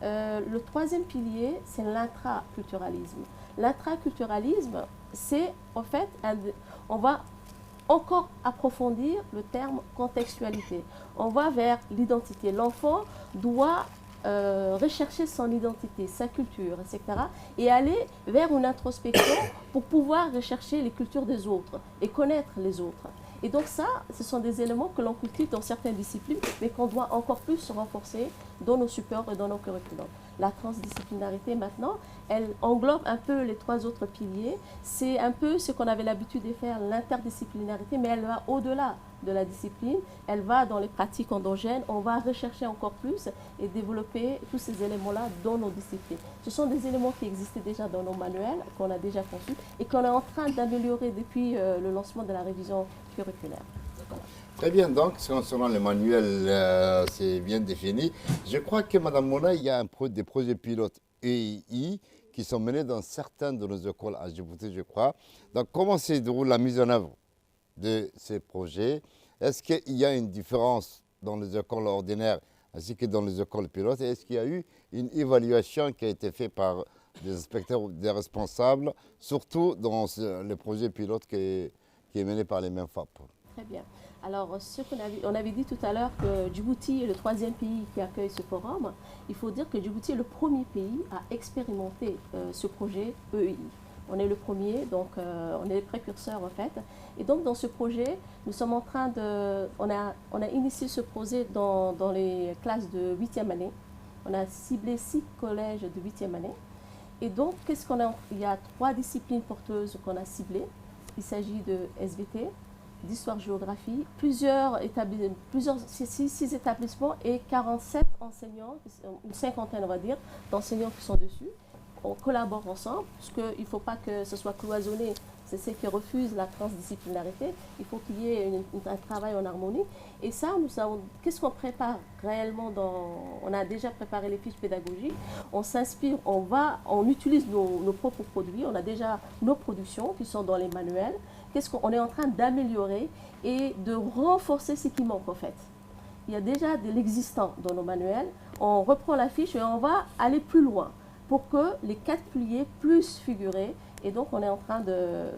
Le troisième pilier, c'est l'intraculturalisme. L'intraculturalisme, c'est en fait, on va encore approfondir le terme contextualité. On va vers l'identité. L'enfant doit rechercher son identité, sa culture, etc. et aller vers une introspection pour pouvoir rechercher les cultures des autres et connaître les autres. Et donc ça, ce sont des éléments que l'on cultive dans certaines disciplines, mais qu'on doit encore plus renforcer dans nos supports et dans nos curriculums. La transdisciplinarité, maintenant, elle englobe un peu les 3 autres piliers. C'est un peu ce qu'on avait l'habitude de faire, l'interdisciplinarité, mais elle va au-delà de la discipline. Elle va dans les pratiques endogènes. On va rechercher encore plus et développer tous ces éléments-là dans nos disciplines. Ce sont des éléments qui existaient déjà dans nos manuels, qu'on a déjà conçus et qu'on est en train d'améliorer depuis le lancement de la révision curriculaire. Voilà. Très bien, donc concernant le manuel, c'est bien défini. Je crois que Mme Mouna, il y a des projets pilotes EEI qui sont menés dans certaines de nos écoles à Djibouti, je crois. Donc comment se déroule la mise en œuvre de ces projets? Est-ce qu'il y a une différence dans les écoles ordinaires ainsi que dans les écoles pilotes? Est-ce qu'il y a eu une évaluation qui a été faite par des inspecteurs ou des responsables, surtout dans le projet pilote qui est mené par les mêmes FAP? Très bien. Alors, on avait dit tout à l'heure que Djibouti est le 3e pays qui accueille ce forum. Il faut dire que Djibouti est le premier pays à expérimenter ce projet EEI. On est le premier, donc on est les précurseurs en fait. Et donc dans ce projet, nous sommes en train on a initié ce projet dans les classes de 8e année. On a ciblé 6 collèges de 8e année. Et donc, il y a 3 disciplines porteuses qu'on a ciblées. Il s'agit de SVT, d'histoire-géographie, 6 établissements et 47 enseignants, une cinquantaine on va dire, d'enseignants qui sont dessus. On collabore ensemble, parce qu'il ne faut pas que ce soit cloisonné. C'est ceux qui refusent la transdisciplinarité. Il faut qu'il y ait un travail en harmonie. Et ça, qu'est-ce qu'on prépare réellement on a déjà préparé les fiches pédagogiques. On s'inspire, on utilise nos propres produits. On a déjà nos productions qui sont dans les manuels. Qu'est-ce qu'on est en train d'améliorer et de renforcer ce qui manque en fait. Il y a déjà de l'existant dans nos manuels. On reprend la fiche et on va aller plus loin pour que les 4 piliers puissent figurer. Et donc, on est en train de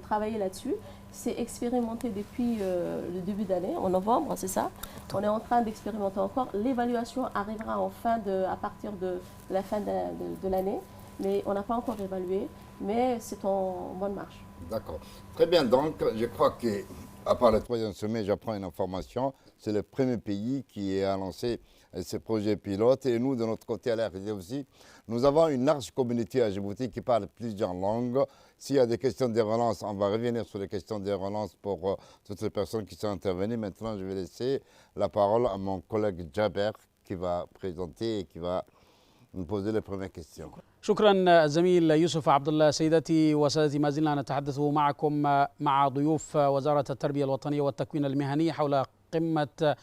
travailler là-dessus. C'est expérimenté depuis le début d'année, en novembre, c'est ça. On est en train d'expérimenter encore. L'évaluation arrivera à partir de la fin de l'année. Mais on n'a pas encore évalué, mais c'est en bonne marche. D'accord. Très bien, donc je crois que, à part le troisième sommet, j'apprends une information, c'est le premier pays qui a lancé ce projet pilote. Et nous, de notre côté, à l'RD aussi, nous avons une large communauté à Djibouti qui parle plusieurs langues. S'il y a des questions de relance, on va revenir sur les questions de relance pour toutes les personnes qui sont intervenues. Maintenant, je vais laisser la parole à mon collègue Jaber qui va présenter et qui va nous poser les premières questions. شكرا الزميل يوسف عبد الله. سيداتي وسادتي، ما زلنا نتحدث معكم مع ضيوف وزارة التربية الوطنية والتكوين المهني حول قمة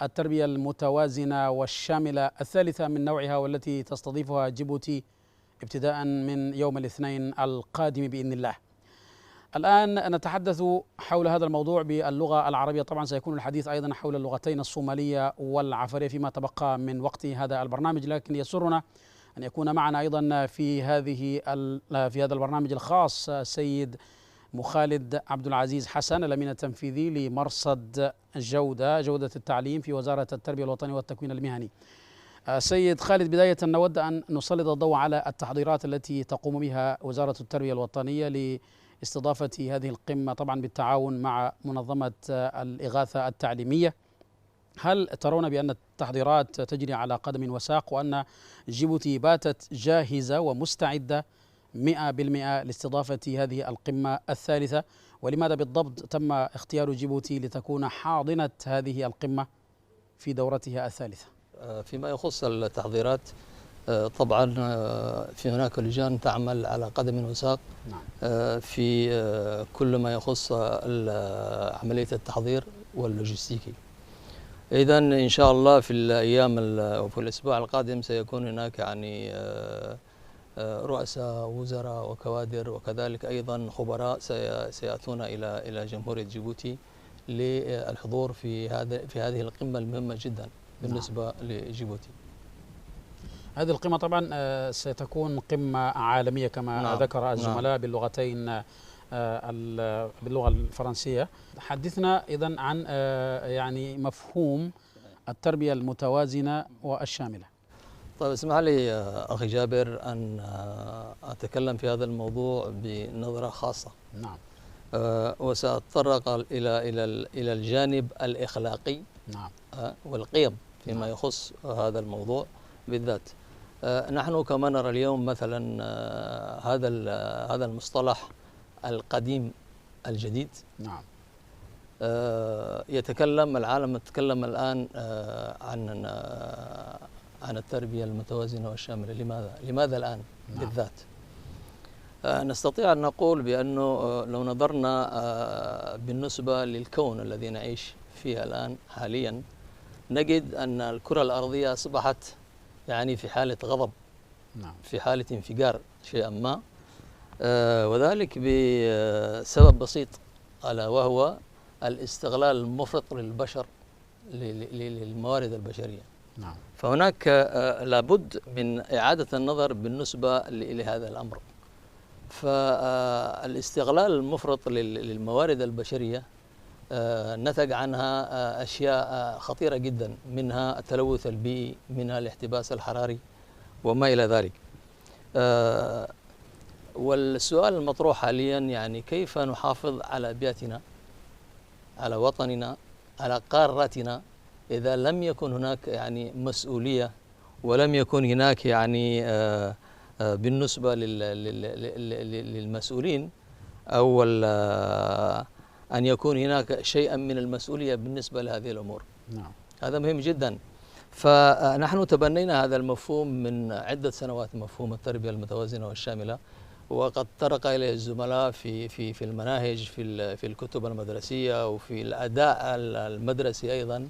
التربية المتوازنة والشاملة الثالثة من نوعها، والتي تستضيفها جيبوتي ابتداء من يوم الاثنين القادم بإذن الله. الآن نتحدث حول هذا الموضوع باللغة العربية. طبعا سيكون الحديث أيضا حول اللغتين الصومالية والعفرية فيما تبقى من وقت هذا البرنامج، لكن يسرنا أن يكون معنا أيضا في هذا البرنامج الخاص سيد مخالد عبد العزيز حسن، الأمين التنفيذي لمرصد جودة التعليم في وزارة التربية الوطنية والتكوين المهني. سيد خالد، بداية نود أن نسلط الضوء على التحضيرات التي تقوم بها وزارة التربية الوطنية لاستضافة هذه القمة، طبعا بالتعاون مع منظمة الإغاثة التعليمية. هل ترون بأن التحضيرات تجري على قدم وساق، وأن جيبوتي باتت جاهزة ومستعدة 100% لاستضافة هذه القمة الثالثة؟ ولماذا بالضبط تم اختيار جيبوتي لتكون حاضنة هذه القمة في دورتها الثالثة؟ فيما يخص التحضيرات، طبعا في هناك لجان تعمل على قدم وساق في كل ما يخص عملية التحضير واللوجستيكي. إذا إن شاء الله في الأيام وفي الأسبوع القادم سيكون هناك يعني رؤساء وزراء وكوادر، وكذلك أيضا خبراء سيأتون إلى جمهورية جيبوتي للحضور في هذه القمة المهمة جدا بالنسبة لجيبوتي. هذه القمة طبعا ستكون قمة عالمية كما ذكر الزملاء باللغتين، باللغة الفرنسية. حدثنا إذن عن يعني مفهوم التربية المتوازنة والشاملة. طيب اسمح لي أخي جابر أن أتكلم في هذا الموضوع بنظرة خاصة. نعم. وسأتطرق إلى الجانب الإخلاقي. نعم. والقيم فيما يخص هذا الموضوع بالذات. نحن كما نرى اليوم مثلا هذا المصطلح القديم الجديد. نعم. العالم يتكلم الآن عن التربية المتوازنة والشاملة. لماذا الآن بالذات؟ نستطيع أن نقول بأنه لو نظرنا بالنسبة للكون الذي نعيش فيه الآن حاليا، نجد أن الكرة الأرضية أصبحت يعني في حالة غضب. نعم. في حالة انفجار شيئا ما، وذلك بسبب بسيط، ألا وهو الاستغلال المفرط للبشر للموارد البشرية. نعم. فهناك لابد من إعادة النظر بالنسبة لهذا الأمر. فالاستغلال المفرط للموارد البشرية نتج عنها أشياء خطيرة جدا، منها التلوث البيئي، منها الاحتباس الحراري وما إلى ذلك. والسؤال المطروح حاليا يعني كيف نحافظ على بيئتنا، على وطننا، على قارتنا، إذا لم يكن هناك يعني مسؤولية، ولم يكن هناك يعني بالنسبة للمسؤولين أو أن يكون هناك شيئا من المسؤولية بالنسبة لهذه الأمور. نعم. هذا مهم جدا. فنحن تبنينا هذا المفهوم من عدة سنوات، مفهوم التربية المتوازنة والشاملة، وقد طرق إليه الزملاء في المناهج، في الكتب المدرسية، وفي الأداء المدرسي أيضا.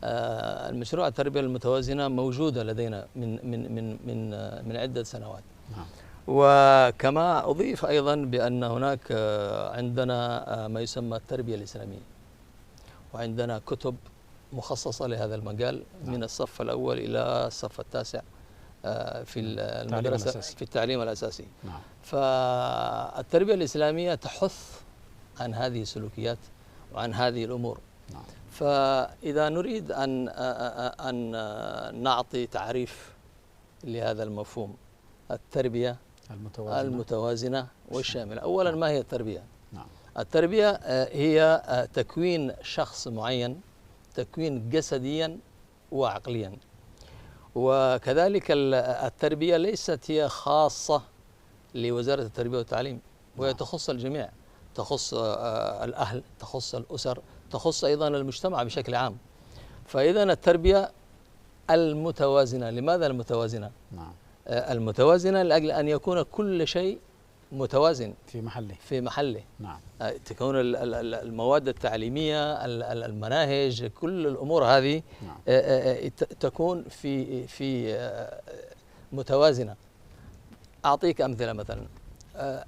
المشروع التربية المتوازنة موجودة لدينا من عدة سنوات. نعم. وكما أضيف أيضا بأن هناك عندنا ما يسمى التربية الإسلامية، وعندنا كتب مخصصة لهذا المجال من الصف الأول إلى الصف التاسع في المدرسة، في التعليم الأساسي. نعم. فالتربية الإسلامية تحث عن هذه السلوكيات وعن هذه الأمور. نعم. فإذا نريد أن نعطي تعريف لهذا المفهوم، التربية المتوازنة والشاملة. أولا، ما هي التربية؟ التربية هي تكوين شخص معين، تكوين جسديا وعقليا. وكذلك التربية ليست هي خاصة لوزارة التربية والتعليم، وهي تخص الجميع، تخص الأهل، تخص الأسر، تخص أيضا المجتمع بشكل عام. فإذا التربية المتوازنة، لماذا المتوازنة؟ المتوازنة لأجل أن يكون كل شيء متوازن في محله. تكون المواد التعليمية، المناهج، كل الأمور هذه تكون في متوازنة. أعطيك أمثلة. مثلا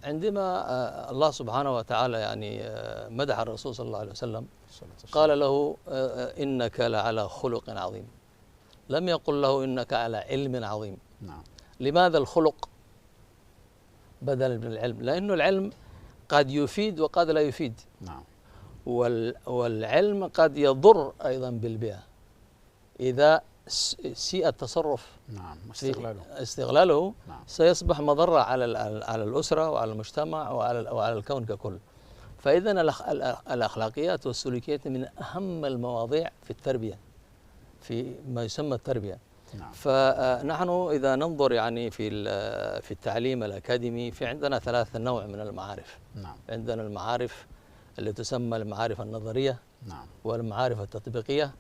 عندما الله سبحانه وتعالى يعني مدح الرسول صلى الله عليه وسلم، قال له إنك لعلى خلق عظيم، لم يقل له إنك على علم عظيم. لماذا الخلق بدل من العلم؟ لأنه العلم قد يفيد وقد لا يفيد. والعلم قد يضر أيضا بالبيئة إذا سيء التصرف. استغلاله سيصبح مضرة على الأسرة وعلى المجتمع وعلى الكون ككل. فإذا الأخلاقيات والسلوكيات من أهم المواضيع في التربية، في ما يسمى التربية. فنحن إذا ننظر يعني في التعليم الأكاديمي، في عندنا 3 نوع من المعارف. عندنا المعارف اللي تسمى المعارف النظرية، والمعارف التطبيقية،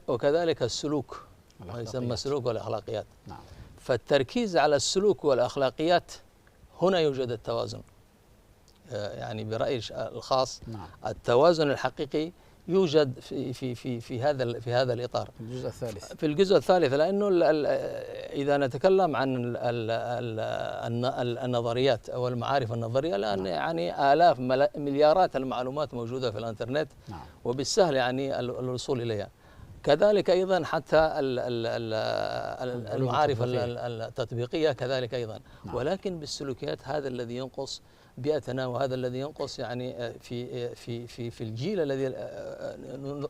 وكذلك السلوك، ما يسمى السلوك والأخلاقيات. فالتركيز على السلوك والأخلاقيات هنا يوجد التوازن. يعني برأيي الخاص التوازن الحقيقي يوجد في هذا الإطار، في الجزء الثالث. لأنه إذا نتكلم عن النظريات أو المعارف النظرية، لأن يعني آلاف مليارات المعلومات موجودة في الإنترنت، وبالسهل يعني الوصول إليها. كذلك أيضا حتى المعارف التطبيقية كذلك أيضا. ولكن بالسلوكيات هذا الذي ينقص بيئتنا، وهذا الذي ينقص يعني في الجيل الذي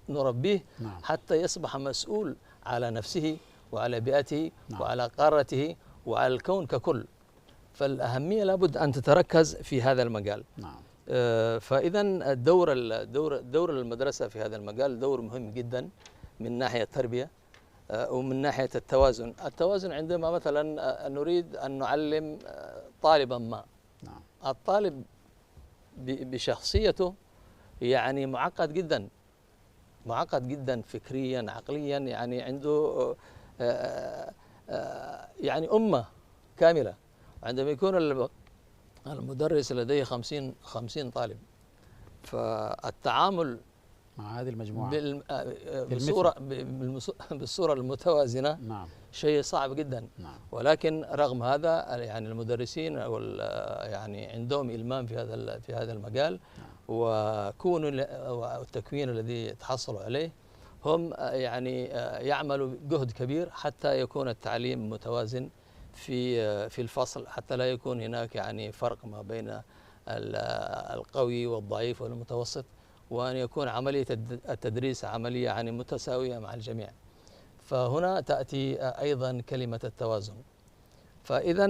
نربيه، حتى يصبح مسؤول على نفسه وعلى بيئته وعلى قارته وعلى الكون ككل. فالأهمية لابد أن تتركز في هذا المجال. فإذا دور المدرسة في هذا المجال دور مهم جدا من ناحية التربية ومن ناحية التوازن. التوازن عندما مثلا نريد أن نعلم طالبا ما، الطالب بشخصيته يعني معقد جدا فكريا عقليا، يعني عنده يعني أمة كاملة. عندما يكون المدرس لديه 50 طالب، فالتعامل مع هذه المجموعة بالصورة المتوازنة شيء صعب جدا. ولكن رغم هذا يعني المدرسين يعني عندهم إلمام في هذا المجال، والتكوين الذي تحصلوا عليه، هم يعني يعملوا جهد كبير حتى يكون التعليم متوازن في الفصل، حتى لا يكون هناك يعني فرق ما بين القوي والضعيف والمتوسط، وأن يكون عملية التدريس عملية يعني متساوية مع الجميع. فهنا تأتي أيضا كلمة التوازن. فإذا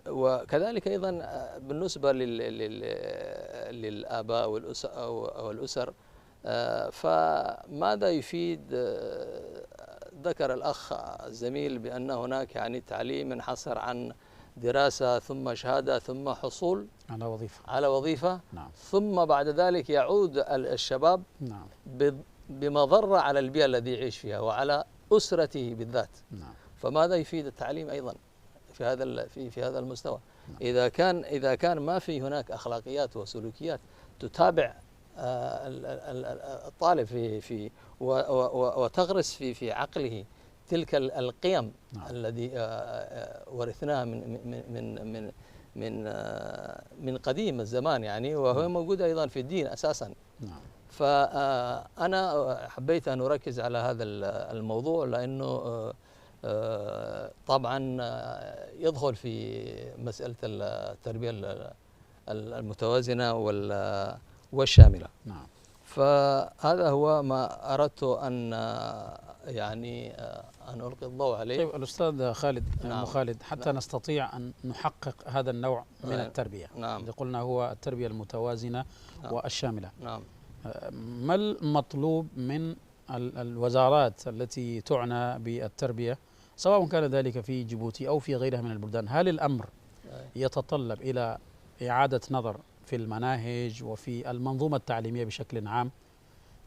وكذلك أيضا بالنسبة للآباء والأسر، فماذا يفيد؟ ذكر الأخ الزميل بأن هناك يعني تعليم ينحصر عن دراسة ثم شهادة ثم حصول على وظيفة. ثم بعد ذلك يعود الشباب بمضرة على البيئة التي يعيش فيها وعلى أسرته بالذات. فماذا يفيد التعليم أيضا في هذا المستوى؟ إذا كان ما في هناك أخلاقيات وسلوكيات تتابع الطالب في وتغرس في عقله تلك القيم التي ورثناها من قديم الزمان يعني، وهو موجود أيضا في الدين أساسا. فأنا حبيت أن أركز على هذا الموضوع، لأنه طبعا يدخل في مسألة التربية المتوازنة والشاملة. فهذا هو ما أردت أن يعني أن ألقي الضوء عليه. طيب الأستاذ خالد، نعم. خالد، حتى نستطيع أن نحقق هذا النوع من التربية اللي قلنا هو التربية المتوازنة والشاملة. نعم. ما المطلوب من الوزارات التي تعنى بالتربية سواء كان ذلك في جيبوتي أو في غيرها من البلدان؟ هل الأمر يتطلب إلى إعادة نظر في المناهج وفي المنظومة التعليمية بشكل عام،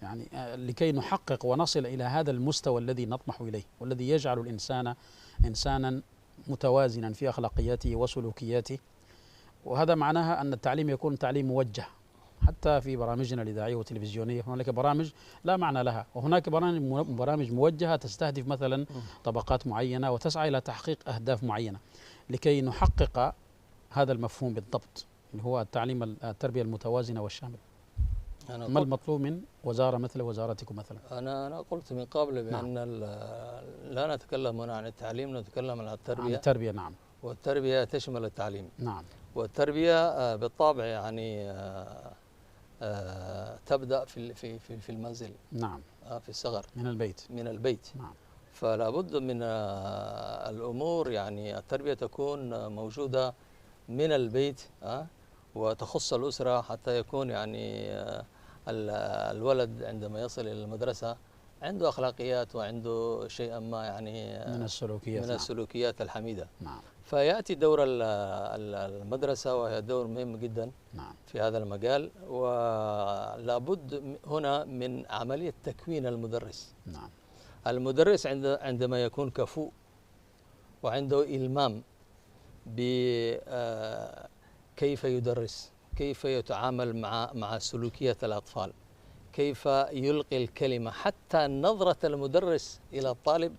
يعني لكي نحقق ونصل إلى هذا المستوى الذي نطمح إليه والذي يجعل الإنسان إنسانا متوازنا في أخلاقياته وسلوكياته؟ وهذا معناها أن التعليم يكون تعليم موجه. حتى في برامجنا الإذاعية والتلفزيونية هناك برامج لا معنى لها، وهناك برامج موجهة تستهدف مثلا طبقات معينة وتسعى إلى تحقيق أهداف معينة. لكي نحقق هذا المفهوم بالضبط اللي هو التربية المتوازنة والشاملة، ما المطلوب من وزارة مثل وزارتكم مثلا؟ أنا قلت من قبل بأن لا نتكلم هنا عن التعليم، نتكلم عن التربية. عن التربية، نعم. والتربية تشمل التعليم. نعم. والتربية بالطبع يعني تبدأ في المنزل. نعم. في الصغر، من البيت. نعم. فلا بد من الأمور، يعني التربية تكون موجودة من البيت وتخص الأسرة، حتى يكون يعني الولد عندما يصل إلى المدرسة عنده أخلاقيات وعنده شيئا ما يعني من السلوكيات الحميدة. نعم. فيأتي دور المدرسة، وهي دور مهم جدا في هذا المجال، ولا بد هنا من عملية تكوين المدرس. نعم. المدرس عندما يكون كفؤ وعنده إلمام بكيف يدرس، كيف يتعامل مع سلوكية الأطفال، كيف يلقي الكلمة، حتى نظرة المدرس إلى الطالب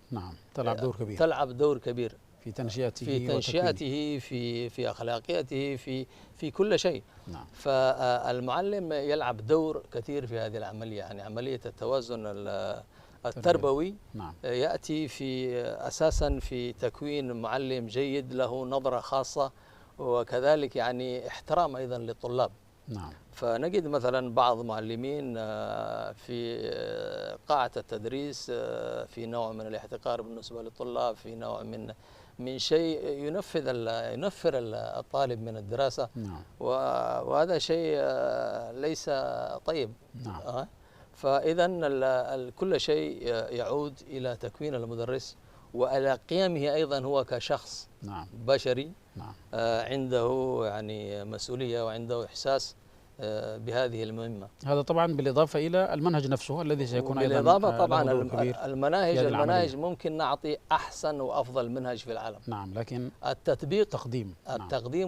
تلعب دور كبير في تنشئته في أخلاقياته في كل شيء. نعم. فالمعلم يلعب دور كثير في هذه العملية، يعني عملية التوازن التربوي. نعم. يأتي أساسا في تكوين معلم جيد له نظرة خاصة، وكذلك يعني احترام أيضا للطلاب. نعم. فنجد مثلا بعض معلمين في قاعة التدريس في نوع من الاحتقار بالنسبة للطلاب، في نوع من شيء ينفر الطالب من الدراسة. نعم. وهذا شيء ليس طيب. نعم. فإذا كل شيء يعود إلى تكوين المدرس وإلى قيمه أيضا هو كشخص. نعم. بشري. نعم. عنده يعني مسؤولية وعنده إحساس بهذه المهمة. هذا طبعا بالإضافة إلى المنهج نفسه الذي سيكون أيضا بالإضافة طبعا المناهج ممكن نعطي أحسن وأفضل منهج في العالم. نعم. لكن التقديم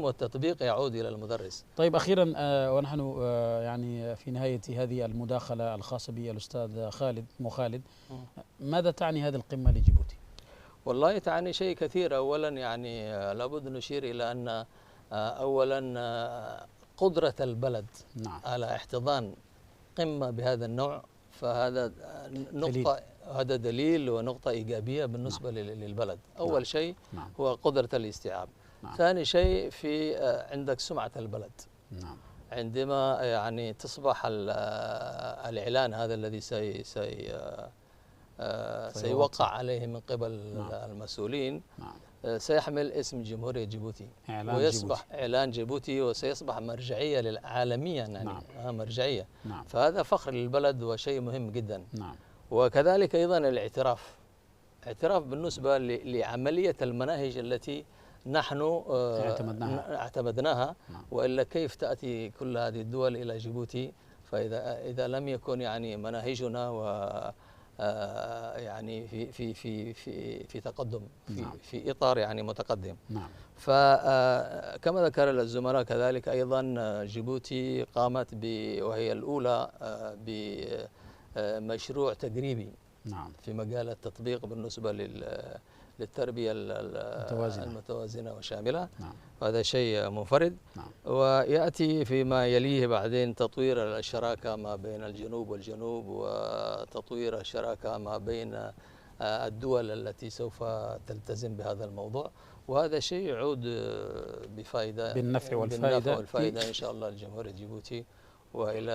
والتطبيق يعود إلى المدرس. طيب أخيرا ونحن يعني في نهاية هذه المداخلة الخاصة بي الأستاذ خالد ماذا تعني هذه القمة لجيبوتي؟ والله تعني شيء كثير. أولا يعني لابد نشير إلى أن أولا قدرة البلد على احتضان قمة بهذا النوع، فهذا نقطة، هذا دليل ونقطة إيجابية بالنسبة للبلد. أول شيء هو قدرة الاستيعاب. ثاني شيء عندك سمعة البلد. عندما يعني تصبح الإعلان هذا الذي سيوقع عليه من قبل المسؤولين سيحمل اسم جمهورية جيبوتي، ويصبح إعلان جيبوتي، وسيصبح مرجعية للعالمية، يعني مرجعية. فهذا فخر للبلد وشيء مهم جدا. وكذلك أيضا الاعتراف بالنسبة لعملية المناهج التي نحن اعتمدناها. وإلا كيف تأتي كل هذه الدول إلى جيبوتي؟ فإذا لم يكن يعني مناهجنا يعني في تقدم، في إطار يعني متقدم. فكما ذكر الزملاء كذلك أيضا جيبوتي قامت وهي الأولى بمشروع تجريبي في مجال التطبيق بالنسبة للتربية المتوازنة والشاملة. وهذا شيء منفرد. ويأتي فيما يليه بعدين تطوير الشراكة ما بين الجنوب والجنوب، وتطوير الشراكة ما بين الدول التي سوف تلتزم بهذا الموضوع. وهذا شيء يعود بفائدة بالنفع والفائدة إن شاء الله لجمهورية جيبوتي وإلى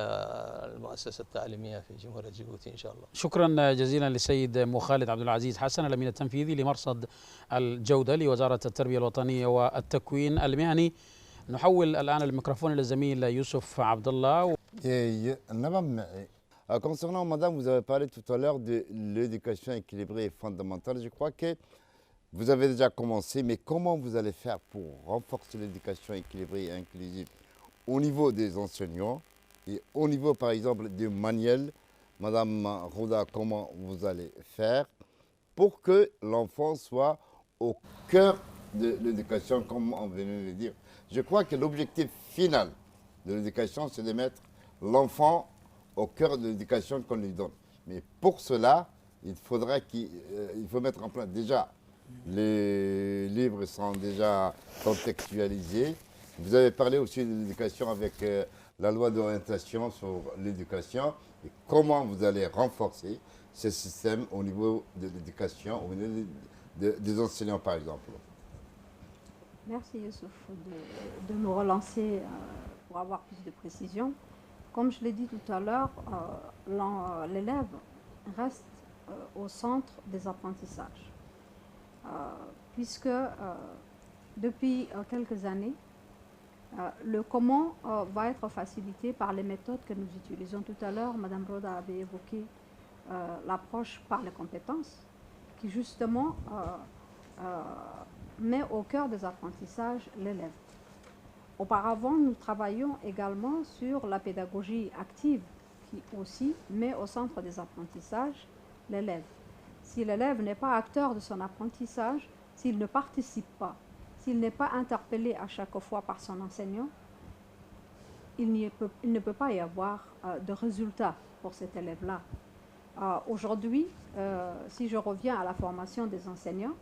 المؤسسة التعليمية في جمهورية جيبوتي إن شاء الله. شكرا جزيلا للسيد مخالد عبد العزيز حسن الأمين التنفيذي لمرصد الجودة لوزارة التربية الوطنية والتكوين المهني. نحول الآن الميكروفون إلى الزميل يوسف عبد الله. Concernant madame, vous avez parlé tout à l'heure de l'éducation équilibrée et fondamentale. Je crois que vous avez déjà commencé, mais comment vous allez faire pour renforcer l'éducation équilibrée et inclusive au niveau des enseignants et au niveau par exemple des manuels? Madame Rouda, comment vous allez faire pour que l'enfant soit au cœur de l'éducation, comme on venait de le dire? Je crois que l'objectif final de l'éducation, c'est de mettre l'enfant au cœur de l'éducation qu'on lui donne. Mais pour cela, il faudra qu'il faut mettre en place déjà, les livres sont déjà contextualisés. Vous avez parlé aussi de l'éducation avec la loi d'orientation sur l'éducation et comment vous allez renforcer ce système au niveau de l'éducation, au niveau des enseignants par exemple. Merci Youssouf de nous relancer pour avoir plus de précision. Comme je l'ai dit tout à l'heure, l'élève reste au centre des apprentissages. Puisque depuis quelques années, le comment va être facilité par les méthodes que nous utilisons tout à l'heure. Madame Roda avait évoqué l'approche par les compétences, qui justement met au cœur des apprentissages l'élève. Auparavant, nous travaillions également sur la pédagogie active, qui aussi met au centre des apprentissages l'élève. Si l'élève n'est pas acteur de son apprentissage, s'il ne participe pas, s'il n'est pas interpellé à chaque fois par son enseignant, il ne peut pas y avoir de résultat pour cet élève-là. Aujourd'hui, si je reviens à la formation des enseignants,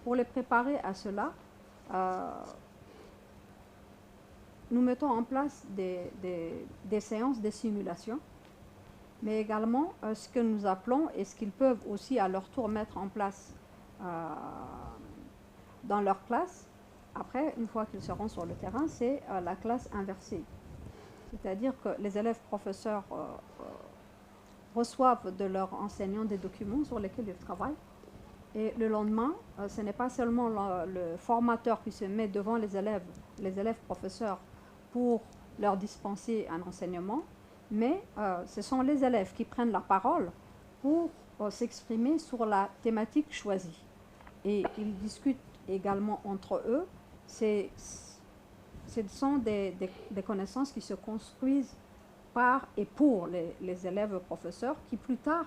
pour les préparer à cela, nous mettons en place des séances de simulation, mais également ce que nous appelons et ce qu'ils peuvent aussi à leur tour mettre en place dans leur classe. Après, une fois qu'ils seront sur le terrain, c'est la classe inversée. C'est-à-dire que les élèves professeurs reçoivent de leurs enseignants des documents sur lesquels ils travaillent. Et le lendemain, ce n'est pas seulement le formateur qui se met devant les élèves professeurs pour leur dispenser un enseignement, mais ce sont les élèves qui prennent la parole pour s'exprimer sur la thématique choisie. Et ils discutent également entre eux. Ce sont des connaissances qui se construisent par et pour les élèves professeurs qui plus tard,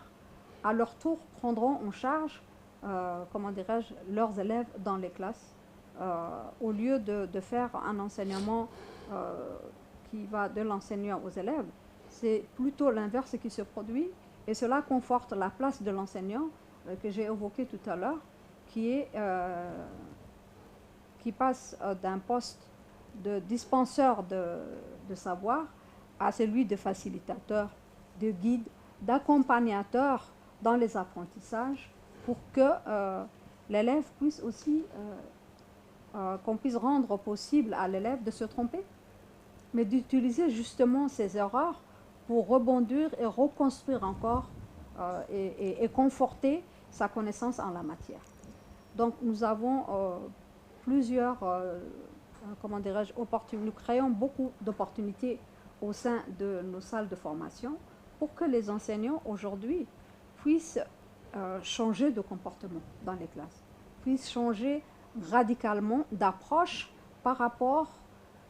à leur tour, prendront en charge leurs élèves dans les classes, au lieu de faire un enseignement qui va de l'enseignant aux élèves. C'est plutôt l'inverse qui se produit et cela conforte la place de l'enseignant que j'ai évoqué tout à l'heure, qui passe d'un poste de dispenseur de savoir à celui de facilitateur, de guide, d'accompagnateur dans les apprentissages pour que l'élève puisse aussi, qu'on puisse rendre possible à l'élève de se tromper, mais d'utiliser justement ses erreurs pour rebondir et reconstruire encore et conforter sa connaissance en la matière. Donc nous avons plusieurs, nous créons beaucoup d'opportunités au sein de nos salles de formation pour que les enseignants aujourd'hui puissent changer de comportement dans les classes, puissent changer radicalement d'approche par rapport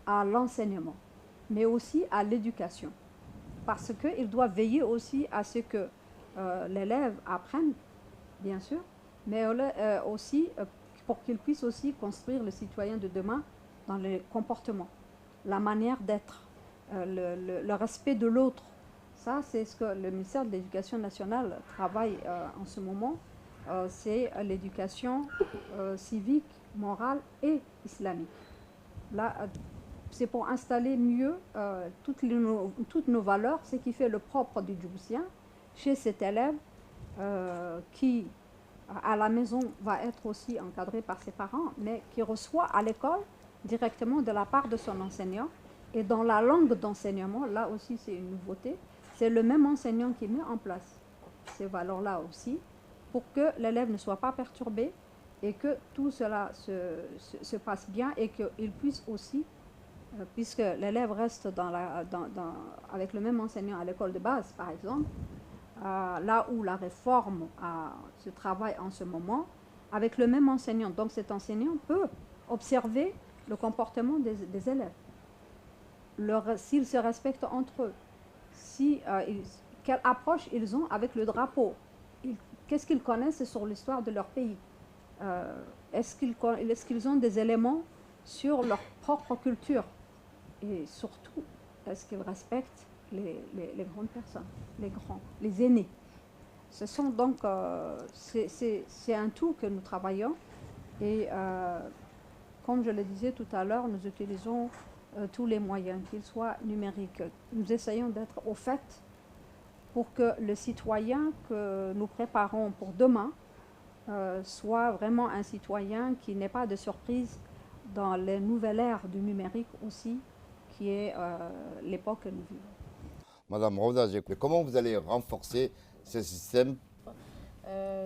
à l'enseignement, mais aussi à l'éducation. Parce qu'ils doivent veiller aussi à ce que l'élève apprenne, bien sûr, mais aussi pour qu'il puisse aussi construire le citoyen de demain dans les comportements, la manière d'être, le respect de l'autre. Ça, c'est ce que le ministère de l'Éducation nationale travaille en ce moment. C'est l'éducation civique, morale et islamique. Là, c'est pour installer mieux toutes nos valeurs, ce qui fait le propre du Djiboutien chez cet élève qui, à la maison, va être aussi encadré par ses parents, mais qui reçoit à l'école directement de la part de son enseignant Et dans la langue d'enseignement, là aussi c'est une nouveauté, c'est le même enseignant qui met en place ces valeurs-là aussi, pour que l'élève ne soit pas perturbé et que tout cela se passe bien et qu'il puisse aussi, puisque l'élève reste avec le même enseignant à l'école de base par exemple, là où la réforme se travaille en ce moment, avec le même enseignant. Donc cet enseignant peut observer le comportement des élèves, s'ils se respectent entre eux, quelle approche ils ont avec le drapeau, qu'est-ce qu'ils connaissent sur l'histoire de leur pays, est-ce qu'ils ont des éléments sur leur propre culture, et surtout, est-ce qu'ils respectent les grandes personnes, les aînés. Ce sont donc, c'est un tout que nous travaillons, et comme je le disais tout à l'heure, nous utilisons tous les moyens, qu'ils soient numériques. Nous essayons d'être au fait pour que le citoyen que nous préparons pour demain soit vraiment un citoyen qui n'ait pas de surprise dans les nouvelles ères du numérique aussi, qui est l'époque que nous vivons. Madame Rosa, comment vous allez renforcer ce système?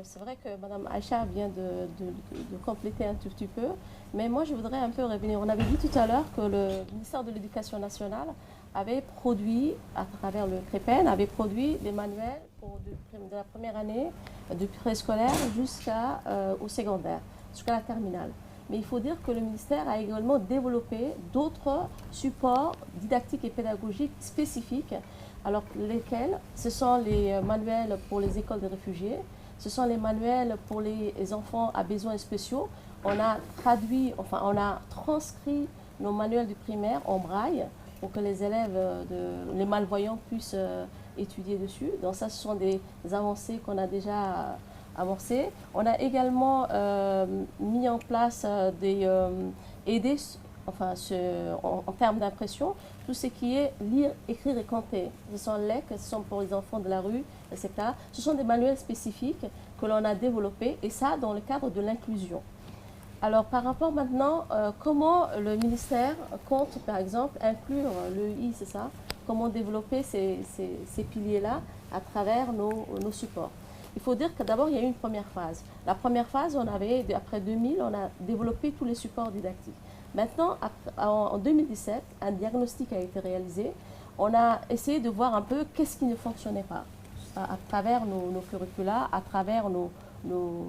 C'est vrai que Madame Aïcha vient de compléter un tout petit peu, mais moi je voudrais un peu revenir. On avait dit tout à l'heure que le ministère de l'Éducation nationale avait produit, à travers le CREPEN, avait produit des manuels de la première année, du préscolaire jusqu'au secondaire, jusqu'à la terminale. Mais il faut dire que le ministère a également développé d'autres supports didactiques et pédagogiques spécifiques, alors lesquels, ce sont les manuels pour les écoles de réfugiés, ce sont les manuels pour les enfants à besoins spéciaux. On a traduit, enfin on a transcrit nos manuels du primaire en braille pour que les élèves, les malvoyants puissent étudier dessus. Donc ça, ce sont des avancées qu'on a déjà amorcées. On a également mis en place aidés, enfin en termes d'impression, tout ce qui est lire, écrire et compter. Ce sont LEC, ce sont pour les enfants de la rue, etc. Ce sont des manuels spécifiques que l'on a développés, et ça dans le cadre de l'inclusion. Alors par rapport maintenant, comment le ministère compte par exemple inclure l'EI, c'est ça? Comment développer ces piliers-là à travers nos supports? Il faut dire que d'abord il y a eu une première phase. La première phase, après 2000, on a développé tous les supports didactiques. Maintenant, en 2017, un diagnostic a été réalisé. On a essayé de voir un peu qu'est-ce qui ne fonctionnait pas à travers nos curricula, à travers nos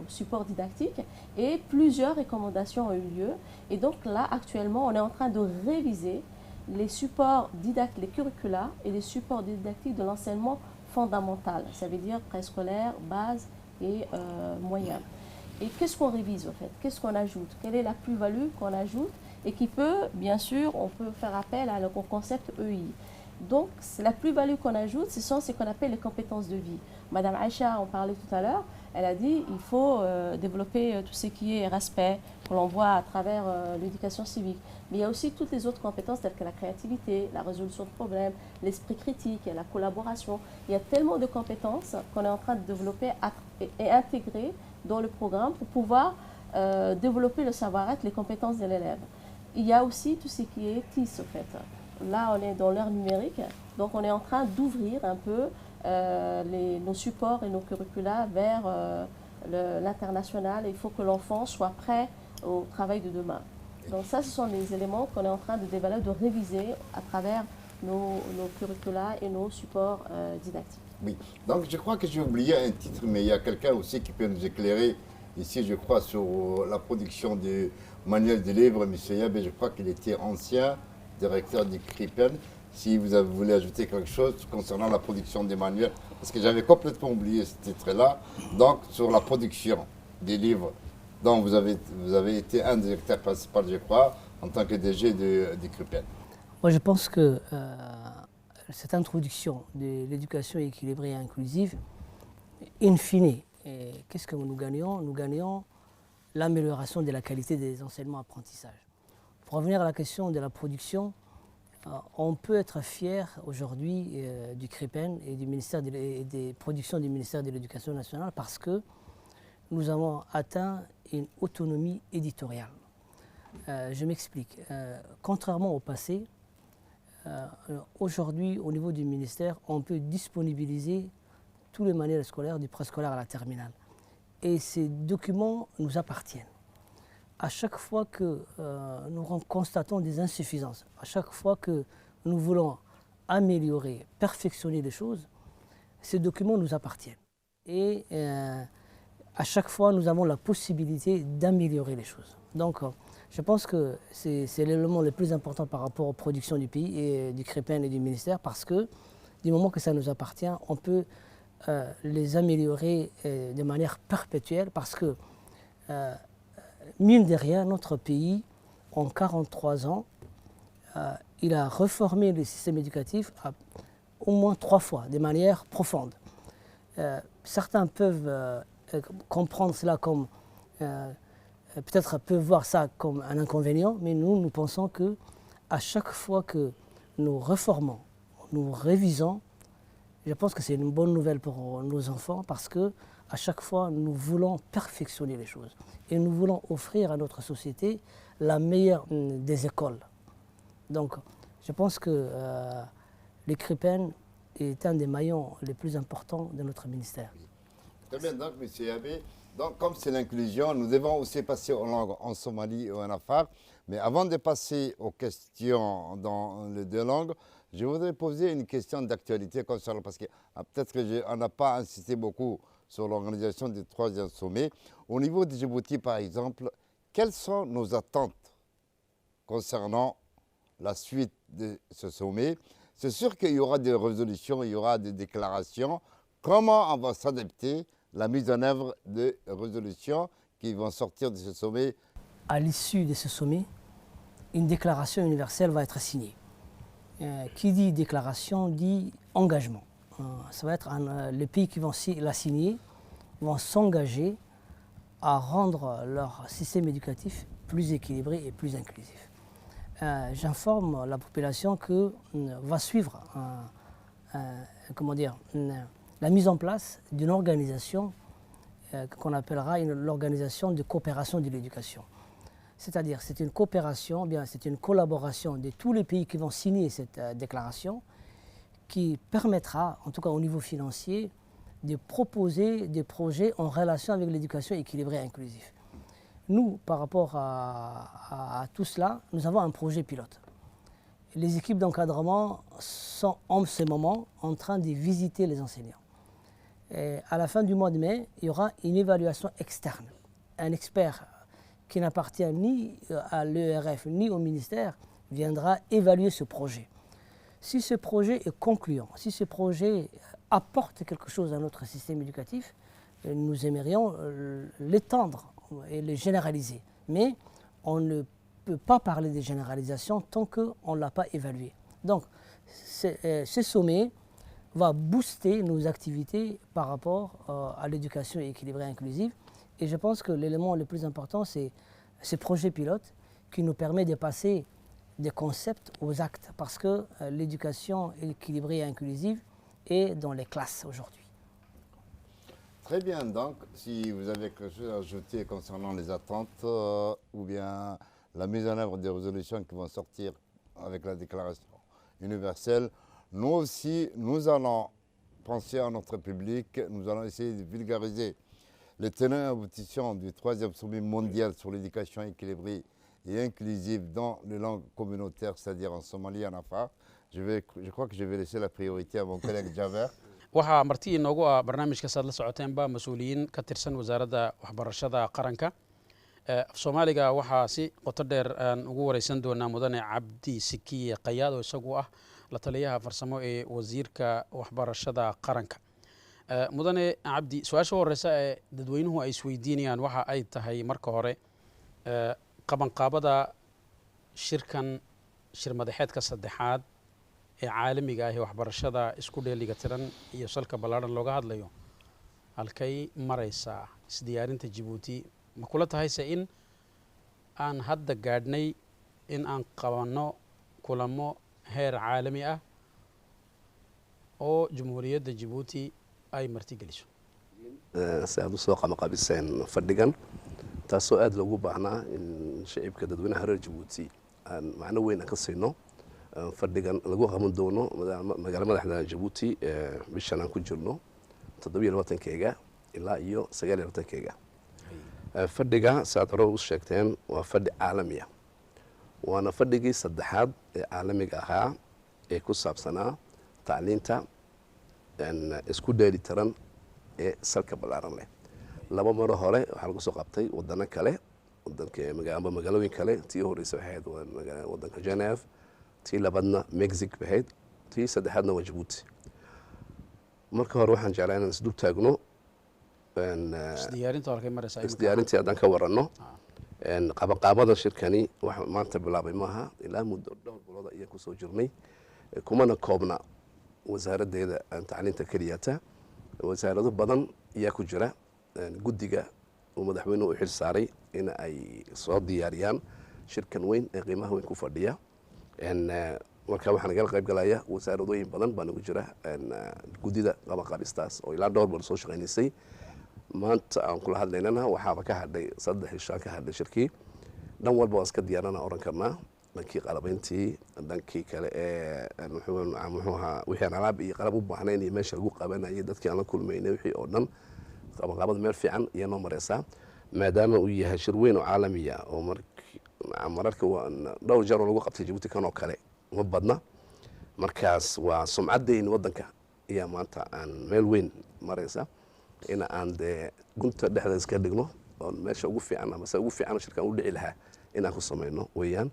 supports didactiques, et plusieurs recommandations ont eu lieu. Et donc là, actuellement, on est en train de réviser les supports didactiques, les curricula et les supports didactiques de l'enseignement fondamental, ça veut dire préscolaire, base et moyen. Et qu'est-ce qu'on révise en fait? Qu'est-ce qu'on ajoute? Quelle est la plus-value qu'on ajoute et qui peut, bien sûr, on peut faire appel au concept EI. Donc, la plus-value qu'on ajoute, ce sont ce qu'on appelle les compétences de vie. Madame Aïcha en parlait tout à l'heure, elle a dit qu'il faut développer tout ce qui est respect, que l'on voit à travers l'éducation civique. Mais il y a aussi toutes les autres compétences telles que la créativité, la résolution de problèmes, l'esprit critique, la collaboration. Il y a tellement de compétences qu'on est en train de développer et intégrer dans le programme pour pouvoir développer le savoir-être, les compétences de l'élève. Il y a aussi tout ce qui est TIS, en fait. Là, on est dans l'ère numérique, donc on est en train d'ouvrir un peu nos supports et nos curricula vers l'international. Il faut que l'enfant soit prêt au travail de demain. Donc ça, ce sont les éléments qu'on est en train de développer, de réviser à travers nos curricula et nos supports didactiques. Oui, donc je crois que j'ai oublié un titre, mais il y a quelqu'un aussi qui peut nous éclairer ici, je crois, sur la production du manuel de livres. M. Yab, je crois qu'il était ancien directeur du CREPEN. Si vous voulez ajouter quelque chose concernant la production des manuels, parce que j'avais complètement oublié ce titre-là, donc sur la production des livres, dont vous avez été un directeur principal, je crois, en tant que DG du CREPEN. Moi, je pense que cette introduction de l'éducation équilibrée et inclusive, in fine, qu'est-ce que nous gagnons? Nous gagnons l'amélioration de la qualité des enseignements-apprentissages. Pour revenir à la question de la production, on peut être fier aujourd'hui du CREPEN et des productions du ministère de l'Éducation nationale parce que nous avons atteint une autonomie éditoriale. Je m'explique. Contrairement au passé, aujourd'hui, au niveau du ministère, on peut disponibiliser tous les manuels scolaires du préscolaire à la terminale. Et ces documents nous appartiennent. À chaque fois que nous constatons des insuffisances, à chaque fois que nous voulons améliorer, perfectionner les choses, ces documents nous appartiennent. Et à chaque fois, nous avons la possibilité d'améliorer les choses. Donc, je pense que c'est l'élément le plus important par rapport aux productions du pays et du CREPEN et du ministère, parce que du moment que ça nous appartient, on peut les améliorer de manière perpétuelle, parce que, mine de rien, notre pays, en 43 ans, il a réformé le système éducatif au moins 3 fois, de manière profonde. Certains peuvent comprendre cela comme, peut-être peuvent voir ça comme un inconvénient, mais nous pensons que à chaque fois que nous réformons, nous révisons, je pense que c'est une bonne nouvelle pour nos enfants, parce que à chaque fois, nous voulons perfectionner les choses. Et nous voulons offrir à notre société la meilleure des écoles. Donc, je pense que le CREPEN est un des maillons les plus importants de notre ministère. Très bien, donc, M. Yabé, donc, comme c'est l'inclusion, nous devons aussi passer aux langues en Somalie et en Afar. Mais avant de passer aux questions dans les 2 langues, je voudrais poser une question d'actualité concernant, parce que peut-être qu'on n'a pas insisté beaucoup sur l'organisation du 3e sommet. Au niveau de Djibouti, par exemple, quelles sont nos attentes concernant la suite de ce sommet? C'est sûr qu'il y aura des résolutions, il y aura des déclarations. Comment on va s'adapter la mise en œuvre de résolutions qui vont sortir de ce sommet? À l'issue de ce sommet, une déclaration universelle va être signée. Qui dit déclaration dit engagement. Ça va être les pays qui vont la signer vont s'engager à rendre leur système éducatif plus équilibré et plus inclusif. J'informe la population que va suivre la mise en place d'une organisation qu'on appellera l'organisation de coopération de l'éducation. C'est-à-dire, c'est une coopération, bien c'est une collaboration de tous les pays qui vont signer cette déclaration, qui permettra, en tout cas au niveau financier, de proposer des projets en relation avec l'éducation équilibrée et inclusive. Nous, par rapport à tout cela, nous avons un projet pilote. Les équipes d'encadrement sont en ce moment en train de visiter les enseignants. Et à la fin du mois de mai, il y aura une évaluation externe. Un expert qui n'appartient ni à l'ERF ni au ministère viendra évaluer ce projet. Si ce projet est concluant, si ce projet apporte quelque chose à notre système éducatif, nous aimerions l'étendre et le généraliser. Mais on ne peut pas parler de généralisation tant qu'on ne l'a pas évalué. Donc, ce sommet va booster nos activités par rapport à l'éducation équilibrée et inclusive. Et je pense que l'élément le plus important, c'est ce projet pilote qui nous permet de passer des concepts aux actes, parce que l'éducation équilibrée et inclusive est dans les classes aujourd'hui. Très bien, donc, si vous avez quelque chose à ajouter concernant les attentes ou bien la mise en œuvre des résolutions qui vont sortir avec la déclaration universelle, nous aussi, nous allons penser à notre public, nous allons essayer de vulgariser les tenants et aboutissants du 3e sommet mondial sur l'éducation équilibrée et inclusive dans les langues communautaires, c'est-à-dire en Somalie et en Afar. Je crois que je vais laisser la priorité à mon collègue Jaber. waxaa marti inoogu ah barnaamijkaas aad la socoteenba mas-uuliyiin ka tirsan wasaaradda waxbarashada qaranka af soomaaliga waxaa si qoto dheer aan ugu wareysan doonaa mudane cabdi sikiye qayaad oo isagu ah la taliyaha farsamo ee wasiirka waxbarashada qaranka. mudane cabdi, su-aasha horeysa ee dadweynuhu ay isweydiinayaan waxa ay tahay marka hore qabanqaabada shirkan shir madaxeedka saddexaad ee caalamiga ah ee waxbarashada isku dheeliga tiran iyo salka ballaaran looga hadlayo halkay maraysaa isdiyaarinta Djibouti? ma kula tahayse in aan hadda gaadhnay in aan qabanno kulamo heer caalami ah oo Jamhuuriyadda Djibouti ay martigeliso? si aad u soo qabanqaabiseen fadhigan taasoo aad loogu baahnaa in shacibka dadweynaha reer Djibouti aan macno weyn ka siino fadhigan lagu qaban doono magaalo madaxda Jabuuti bishan aan ku jirno 27-keega ilaa iyo 29-keega. fadhiga saad hore u sheegteen waa fadhi caalami ah waana fadhigii saddexaad ee caalamiga ahaa ee ku saabsanaa tacliinta isku dheelitiran ee salka ballaaran leh. laba maro hore waxaa lagu soo qabtay wadano kale magaalooyin kale. tii horeysa waxay ahayd wadanka Geneva, tii labaadna Mexico ahayd, tii saddexaadna waa Jabuuti. marka hore waxaan jeclaa inaan isdul taagno isdiyaarintii haddaan ka waranno qabanqaabada shirkani wax maanta bilaabay maaha, ilaa muddo dhowr bilood ayaan kusoo jirnay, kumana koobna wasaaraddeeda tacliinta keliyata. wasaarado badan ayaa ku jira. guddiga uu madaxweynuhu u xil saaray in ay soo diyaariyaan shirkan weyn ee qiimaha weyn ku fadhiya. marka waxaa nagala qayb galaya wasaaradooyin badan baa nagu jira guddida qabanqaabistaas oo ilaa dhowr bal soo shaqaynaysay. maanta aan kula hadlaynana waxaaba ka hadhay 3 ishaan ka hadhay shirkii. dhan walba waan iska diyaarana oran karnaa, dhankii qalabayntii, dhankii kale ee muxuu ahaa wixii aan alaab iyo qalab u baahnayn iyo meesha lagu qabanayay dadkii aan la kulmaynay wixii oo dhan qabanqaabada meel fiican ayaa noo mareysaa, maadaama uu yahay shir weyn oo caalami ah oo mararka dhowr jeer oo lagu qabtay Jabuuti kan oo kale uma badna. markaas waa sumcaddayni waddanka ayaa maanta aan meel weyn mareysa in aan dee gunta dhexda iska dhigno oo meesha ugu fiican ama se ugu fiican shirkan u dhici lahaa inaan ku samayno weeyaan.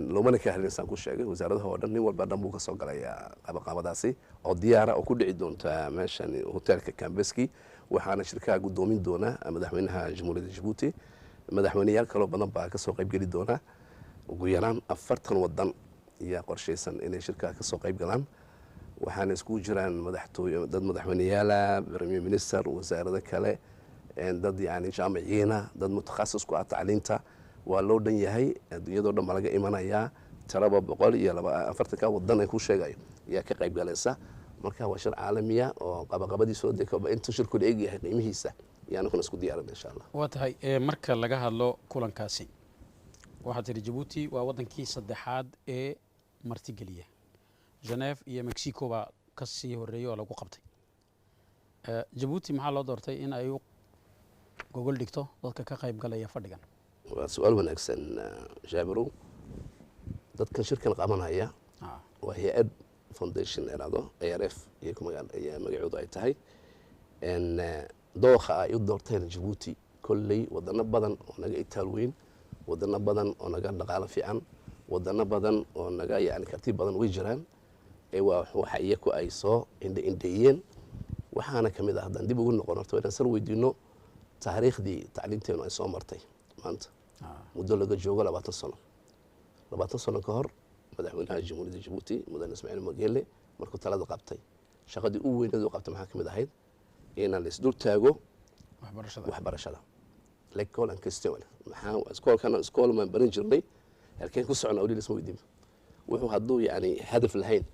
loomana ka hadlaysaan ku sheegay wasaaradaha oo dhan nin walba dhan buu ka soo galayaa qabanqaabadaasi oo diyaara oo ku dhici doonta meeshan hoteelka Kambeski. waxaana shirkaha guddoomin doona madaxweynaha jamhuuriyadda Jabuuti. madaxweynayaal kaloo badan baa ka soo qayb geli doona. ugu yaraan 40 wadan ayaa qorshaysan inay shirkaha ka soo qayb galaan. waxaana iskugu jiraan dad madaxweynayaala, premier minister, wasaarado kale, dad yani jaamiciyiina, dad mutakhasis ku ah tacliinta. waa loo dhan yahay, adduunyadoo dhan baa laga imanayaa. tiraba 140 wadan ay ku sheegayo ayaa ka qayb galaysa. marka waa shir caalamiya oo qabanqaabadiisu inta shirku eeg yahay qiimihiisa ayaanu kuna isku diyaarin insha Allah. waa tahay marka laga hadlo kulankaasi waxaa tiri Jabuuti waa wadankii saddexaad ee martigeliya. Geneva iyo Mexico baa ka sii horeeyay oo lagu qabtay. Jabuuti maxaa loo doortay in ay gogol dhigto dadka ka qayb galaya fadhigan? waa su'aal wanaagsan Jaabiru. dadkan shirkan qabanaya waa hay'ad foundation erado ARF iyo magacoodu ay tahay dooqa ay u doorteen Jabuuti kolley wadano badan oo naga itaal weyn, wadano badan oo naga dhaqaale fiican, wadano badan oo naga yani karti badan way jiraan. waxa iyaku ay soo indheeyeen. waxaana ka mid ah haddaan dib ugu noqon horta inaan sar weydiino taariikhdii tacliinteenu ay soo martay maanta muddo laga joogo 20 sano. 20 sano ka hor madaxweynaha jamhuuriyadda Jabuuti mudane Ismaaciil Mageele markuu talada qabtay shaqadii ugu weyneed uu qabtay maxaa ka mid ahayd inaan la isdul taago waxbarashada. l'école en question maxaa iskool ma baran jirnay halkeen ku socnaa wali isma weydiin. wuxuu hadduu yani hadaf lahayn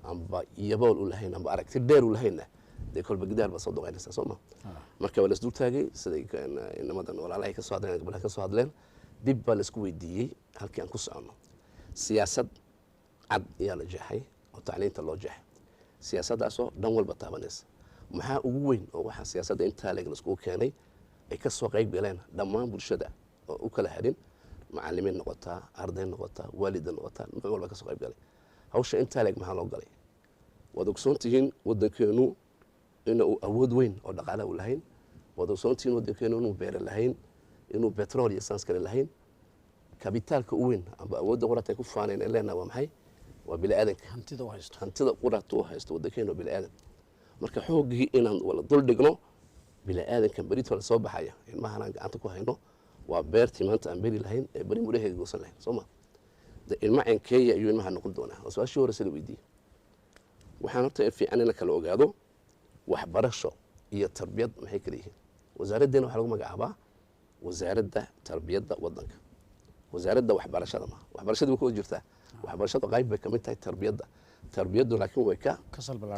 amba yabool u lahayn amba aragti dheer u lahayn dee kolba gidaar ba soo doqaynaysa soo ma. marka waa la isdul taagay siday inamadan walaalahay ka soo hadleen gabdhaha ka soo hadleen dib baa la isku weydiiyey halkii aan ku socono. siyaasad cad ayaa la jeexay oo tacliinta loo jeexay. siyaasaddaasoo dhan walba taabanaysa. maxaa ugu weyn oo waxaa siyaasadda intaa leeg la iskugu keenay ay ka soo qayb galeen dhammaan bulshada oo u kala xidhin macallimiin noqotaa, arday noqotaa, waalida noqotaa, nooc walba ka soo qayb galay. hawsha intaa leeg maxaa loo galay? waad ogsoon tihiin waddankeenu inuu awood weyn oo dhaqaale u lahayn. waad ogsoon tihiin waddankeenu inuu beere lahayn, inuu petrol iyo saans kale lahayn. kabitaalka u weyn amba awoodda quraata ay ku faaneen ee leenaha waa maxay? waa bini'aadanka. hantida quraata u haysto waddankeenu waa bini'aadan. marka xooggii inaan wala dul dhigno bini'aadankan berito la soo baxaya ilmahan aan gacanta ku hayno waa beertii maanta aan beri lahayn ee beri mudhaheega goosan lahayn soo ma. ilma cankeeya ayuu ilmaha noqon doonaa. waa su-aashii hore sida weydiiyey. waxaan horta fiican in la kala ogaado waxbarasho iyo tarbiyad maxay kala yihiin. wasaaraddeena waxaa lagu magacaabaa wasaaradda tarbiyadda waddanka. wasaaradda waxbarashada ma waxbarashada way ku jirtaa. waxbarashada qayb bay ka mid tahay tarbiyadda. tarbiyaddu laakiin way ka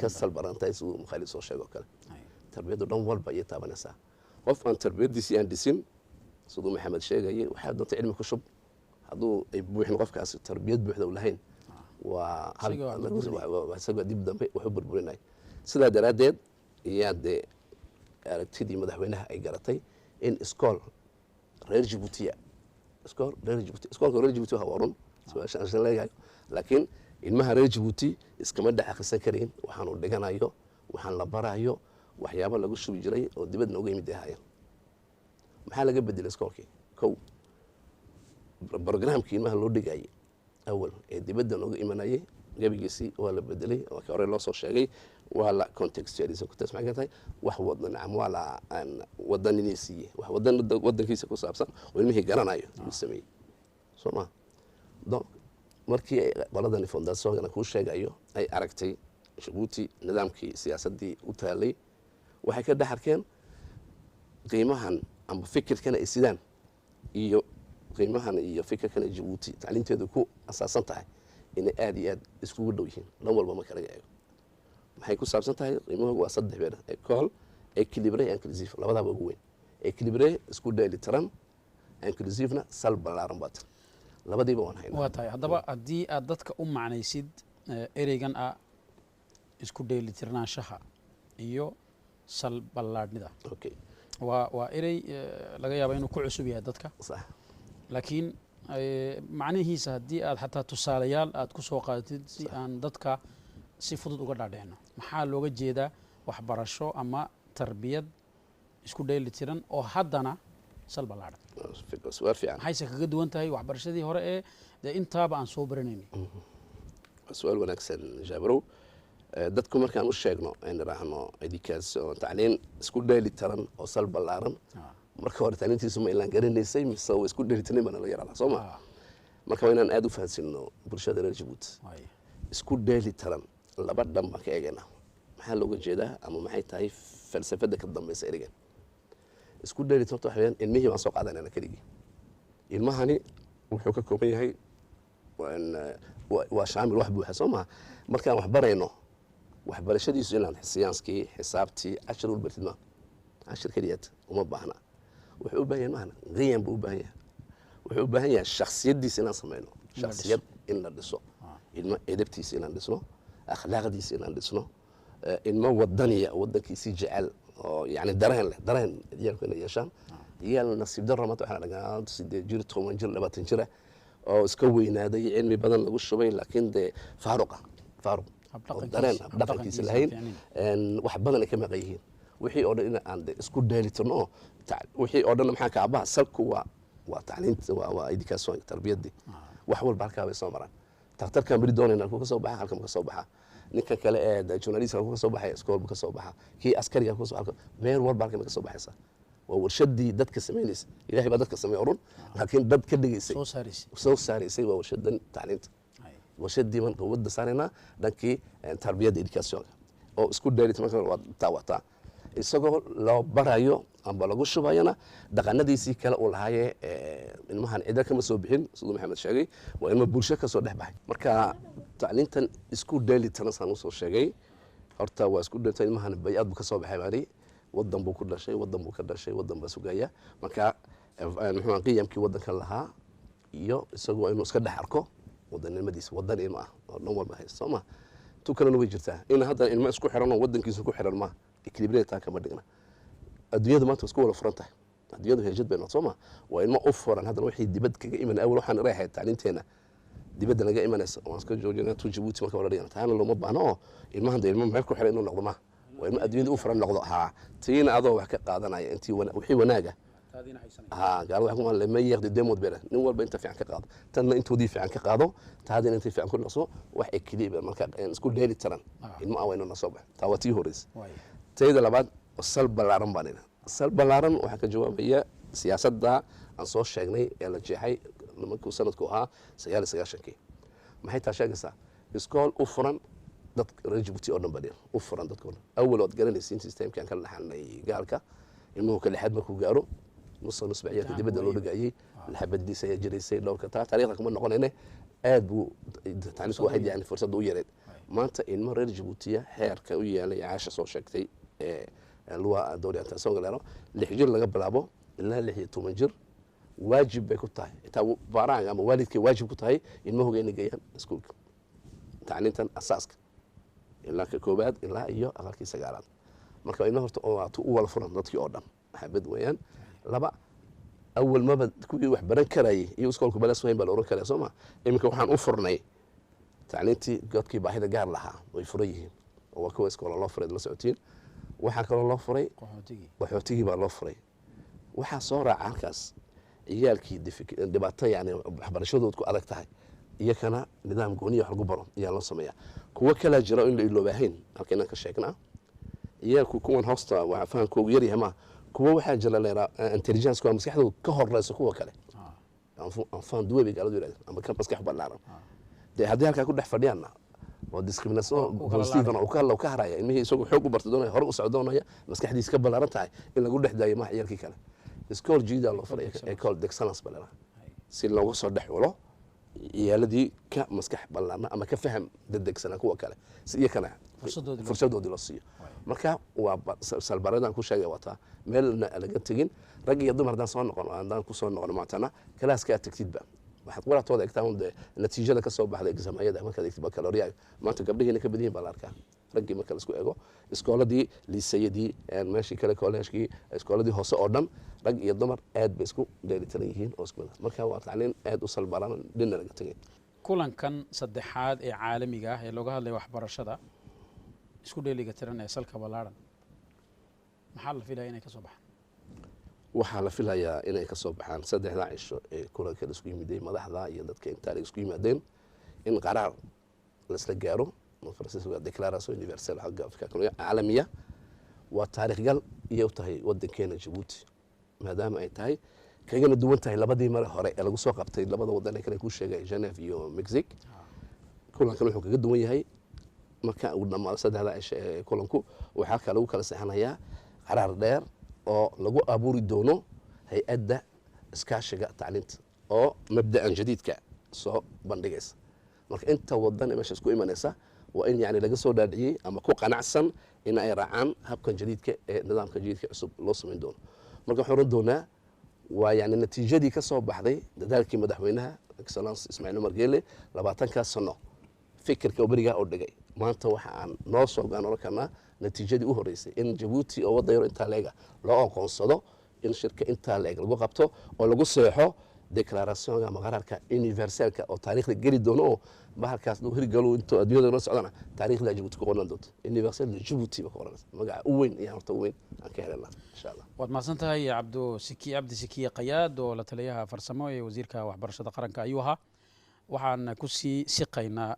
salbarantahay siduu Mukhaali soo sheegay oo kale. tarbiyaddu dhan walba ayay taabanaysaa. qof aan tarbiyaddiisii aan dhisin siduu Maxamed sheegayay waxaa doonta cilmi ku shub hadduu ay buuxin qofkaasi tarbiyad buuxda u lahayn waa Isagoo isagoo dib dambe wax u burburinaya sidaa daraaddeed iyaa dee aragtidii madaxweynaha ay garatay in iskool reer Djibouti iskoolka reer Djibouti waa run su'aashaan leeyahay laakiin ilmaha reer Djibouti iskama dhex akhrisan kareen waxaan u dhiganayo waxaan la barayo waxyaabo lagu shubi jiray oo dibadna uga yimid ahayeen maxaa laga bedelay iskoolkii kow barnaamijkii ilmaha loo dhigayay awal ee dibadda nooga imanayay gabigiisii waa la bedelay oo hore loo soo sheegay waa la contextualize ku tasmaacantay wax wadan am wala aan wadaniniisi wax wadankiisa ku saabsan oo ilmihii garanayo uu sameeyay Soomaa donc markii qoladani fondation ku sheegayo ay aragtay Djibouti nidaamkii siyaasadii u taalay waxay ka dhaxarkeen qiimahan ama fikirkan ay sidaan iyo qiimahan iyo fikirkan Djibouti tacliinteedu ku asaasan tahay inay aad iyo aad iskugu dhow yihiin dhan walba ma kala eego maxay ku saabsan tahay qiimuhu waa saddex beer école équilibré inclusif labadaba ugu weyn équilibré isku dheeli tiran inclusifna sal balaaran baad labadiiba waan haynaa waa tahay haddaba haddii aad dadka u macnaysid ereygan ah isku dheeli tirnaanshaha iyo sal ballaadhnida okay waa erey laga yaabo inuu ku cusub yahay dadka sax laakiin macnihiisa haddii aad xataa tusaalayaal aad ku soo qaadatid si aan dadka si fudud uga dhaadhicno maxaa looga jeedaa waxbarasho ama tarbiyad isku dheeli tiran oo haddana sal ballaadhan su'aal fiican maxayse kaga duwan tahay waxbarashadii hore ee dee intaaba aan soo baranaynay su'aal wanaagsan Jabrow dadku markaan u sheegno in raahno education tacliin isku dheeli tiran oo sal ballaaran marka hore tacliintiisu ma ilaan garanaysay mise oo isku dheeli tiran bana la yaraada Soomaa marka waa inaan aad u fahansiino bulshada reer Djibouti isku dheeli tiran laba dhan baan ka eegaynaa maxaa looga jeedaa ama maxay tahay falsafada ka dambaysa erigan isku dheeli tirto waxaan ilmihii baan soo qaadanayna keligii ilmahani wuxuu ka kooban yahay waa shaamil wax buuxa Soomaa markaan wax barayno waxbarashadiisu inaan siyaaskii xisaabtii cashar u bartidma cashar kaliyaad uma baahna wuxuu u baahan yahay mahna qiyam buu u baahan yahay wuxuu u baahan yahay shakhsiyadiisa inaan sameeyno shakhsiyad in la dhiso ilma edebtiisa inaan dhisno akhlaaqdiisa inaan dhisno ilma wadaniya wadankiisii jecel oo yani dareen leh dareen iyalku inay yeeshaan iyal nasiib darro maanta waxaan dhagaa 8 jir 10 jir 20 jir oo iska weynaaday cilmi badan lagu shubay laakiin de faaruq dareen dhaqankiisa lahayn wax badan ay ka maqan yihiin wixii oo dhan in aan isku dheeli tirno wixii oo dhan maxaa ka abaha salku waa tacliinta waa education tarbiyadii wax walba halka way soo maraan takhtarka bari doonayna ku soo baxa halka ka soo baxa ninka kale ee journalist ku soo baxay iskool ka soo baxa kii askariga ku soo halka meel walba halka ka soo baxaysa waa warshadii dadka sameynaysa ilaahay baa dadka sameeyay run laakiin dad ka dhigaysay soo saarisay waa warshadan tacliinta warshadii man quwadda saarayna dhankii tarbiyadda education oo isku dheelitan marka waa taawata isagoo loo barayo amba lagu shubayana dhaqanadiisii kale uu lahaayee ilmahan cida kama soo bixin sidoo maxamed sheegay waa ilmo bulsho ka soo dhex baxay marka tacliintan isku dheelitan saan soo sheegay horta waa isku dheelitan ilmahan bay'ad buu ka soo baxay bari wadan buu ku dhashay wadan buu ka dhashay wadan baa sugaya marka muxuu qiyamkii wadanka lahaa iyo isagoo inuu iska dhex arko wadanimadiisa wadan ilma ah oo dhan walba haysto Soomaa tu kalena way jirtaa in hadda ilmo isku xiran oo wadankiisa ku xiran ma equilibrate kama dhigna adduunyada maanta isku wala furan tahay adduunyadu heejad bay noqon Soomaa waa ilmo u furan hadda wixii dibad kaga iman awal waxaan reexay tacliinteena dibadda laga imanaysa oo iska joojinaa tu Djibouti marka wala dhigana taana looma baahno ilmahan ilmo meel ku xiran inuu noqdo ma waa ilmo adduunyada u furan noqdo ha tiina adoo wax ka qaadanaya intii wixii wanaaga قال واحد ما لما ياخذ ديمود بيره نول بنت في عن كقاض تنا انت ودي في عن كقاضو تهادي انت في عن كل نصو واحد كليب مركا اسكول ديلي تران المأوين النصوبة تاوتي هوريس تيدا لبعض السلب بالعرم بانينا السلب بالعرم وحكى جوابية سياسة دا عن صوت شاقني يلا جيحي لما كو سنة كوها سيالي سياشنكي ما هي تاشاقسا اسكول افران دad Djibouti oo dhan badiyay u furan dadkooda awal oo garanaysiin systemkan kala dhaxalnay gaalka ilmuhu kala xad markuu gaaro نص بعيات دبدا لو دغايي الحبد دي سي جريسي دولك تا تاريخ كما نقولنا aad buu tacliis waxa yani fursad u yareed maanta ilmo reer Djibouti heerka u yeelay caasha soo sheegtay luwa dowladda Soomaaliya 6 jir laga bilaabo ilaa 16 jir waajib bay ku tahay inta baaraan ama waalidkii waajib ku tahay ilmahooda inay geeyaan iskuulka tacliintan asaaska ilaa ka koobaad ilaa iyo aqalkii sagaalaad marka ina horta oo aad u wala furan dadkii oo dhan maxabad weeyaan laba awal maba kuwii wax baran karayay iyo iskoolku balaas weyn baa la oran karaa soo ma iminka waxaan u furnay tacliintii godkii baahida gaar lahaa way furan yihiin oo waa kuwa iskoola loo furay la socotiin waxaa kaloo loo furay qaxootigii baa loo furay waxaa soo raaca halkaas ciyaalkii dhibaato yani waxbarashadood ku adag tahay iyakana nidaam gooniya wax lagu baro ayaa loo sameeyaa kuwo kalaa jira in la iloobahayn halka inaan ka sheegnaa ciyaalku kuwan hoosta waa fahankoogu yaryahay ma kuwo waxaa jira leeraa intelligence kuwa maskaxdooda ka horeysa kuwa kale anfaan duwe bay gaaladu yidhahdeen ama ka maskax ballaaran dee haddii halkaa ku dhex fadhiyaanna oo discrimination positive oo ka haraya ilmihii isagoo xoog u barta doonaya hore u socdo doonaya maskaxdiisa ka ballaaran tahay in lagu dhex daayo maha ciyaalkii kale iskool jiida loo faray école d'excellence baa leedahay si looga soo dhex walo ciyaaladii ka maskax ballaarna ama ka faham dedegsanaa kuwa kale si iyakana fursadoodii loo siiyo marka waa salbaradan ku sheegay wataa meelna laga tegin rag iyo dumar haddaan soo noqon haddaan ku soo noqon maantana kalaaska aad tagtidba waxaad walaatooda egtaan de natiijada ka soo baxday examayada markaad egtid baccalaureate maanta gabdhihiina ka badyihin baa la arkaa raggii marka la isku eego iskooladii liisayadii meeshii kale kolleejkii iskooladii hoose oo dhan rag iyo dumar aad bay isku dheelitiran yihiin oo isku marka waa tacliin aad u salbaran dhinna laga tegay kulankan saddexaad ee caalamiga ah ee looga hadlaya waxbarashada isku dheeliga tiran ee salka ballaaran maxaa la filaya inay ka soo baxaan waxaa la filayaa inay ka soo baxaan saddexda cisho ee kulanka la isku yimiday madaxda iyo dadka intaa la isku yimaadeen in qaraar la isla gaaro francisco declaration universal xagga afrika caalamiya waa taariikh gal iyo tahay wadankeena Djibouti maadaama ay tahay kagana duwan tahay labadii mar hore ee lagu soo qabtay labada wadan ee kale ku sheegay Geneva iyo Mexico kulankan wuxuu kaga duwan yahay marka uu dhamaado saddexda cisho ee kulanku waxa kale uu kala saxanayaa qaraar dheer oo lagu abuuri doono hay-adda iskaashiga tacliinta oo mabda'an jadiidka soo bandhigaysa marka inta wadan meesha isku imanaysa waa in yani laga soo dhaadhiyey ama ku qanacsan in ay raacaan habkan jadiidka ee nidaamka jadiidka cusub loo samayn doono marka waxaan oran doonaa waa yani natiijadii ka soo baxday dadaalkii madaxweynaha excellence Ismaaciil Umar Geele 20 sano fikirka bariga oo dhigay maanta waxa aan noo soo gaano kana natiijadii u horeysay in Djibouti oo wadayro inta leega loo aqoonsado in shirka inta leeg lagu qabto oo lagu saxo declaration ama qaraarka universalka oo taariikhda geli doono oo bahalkaas lagu hirgalo inta adduunyada la socdana taariikhda Djibouti ku qoran doonto universal Djibouti ba qoran magaca u weyn iyo horta weyn aan ka helnaa insha Allah waad maasantahay Cabdi Siki Qayaad oo la taliyaha farsamo ee wasiirka waxbarashada qaranka ayuu ahaa waxaan ku sii siqaynaa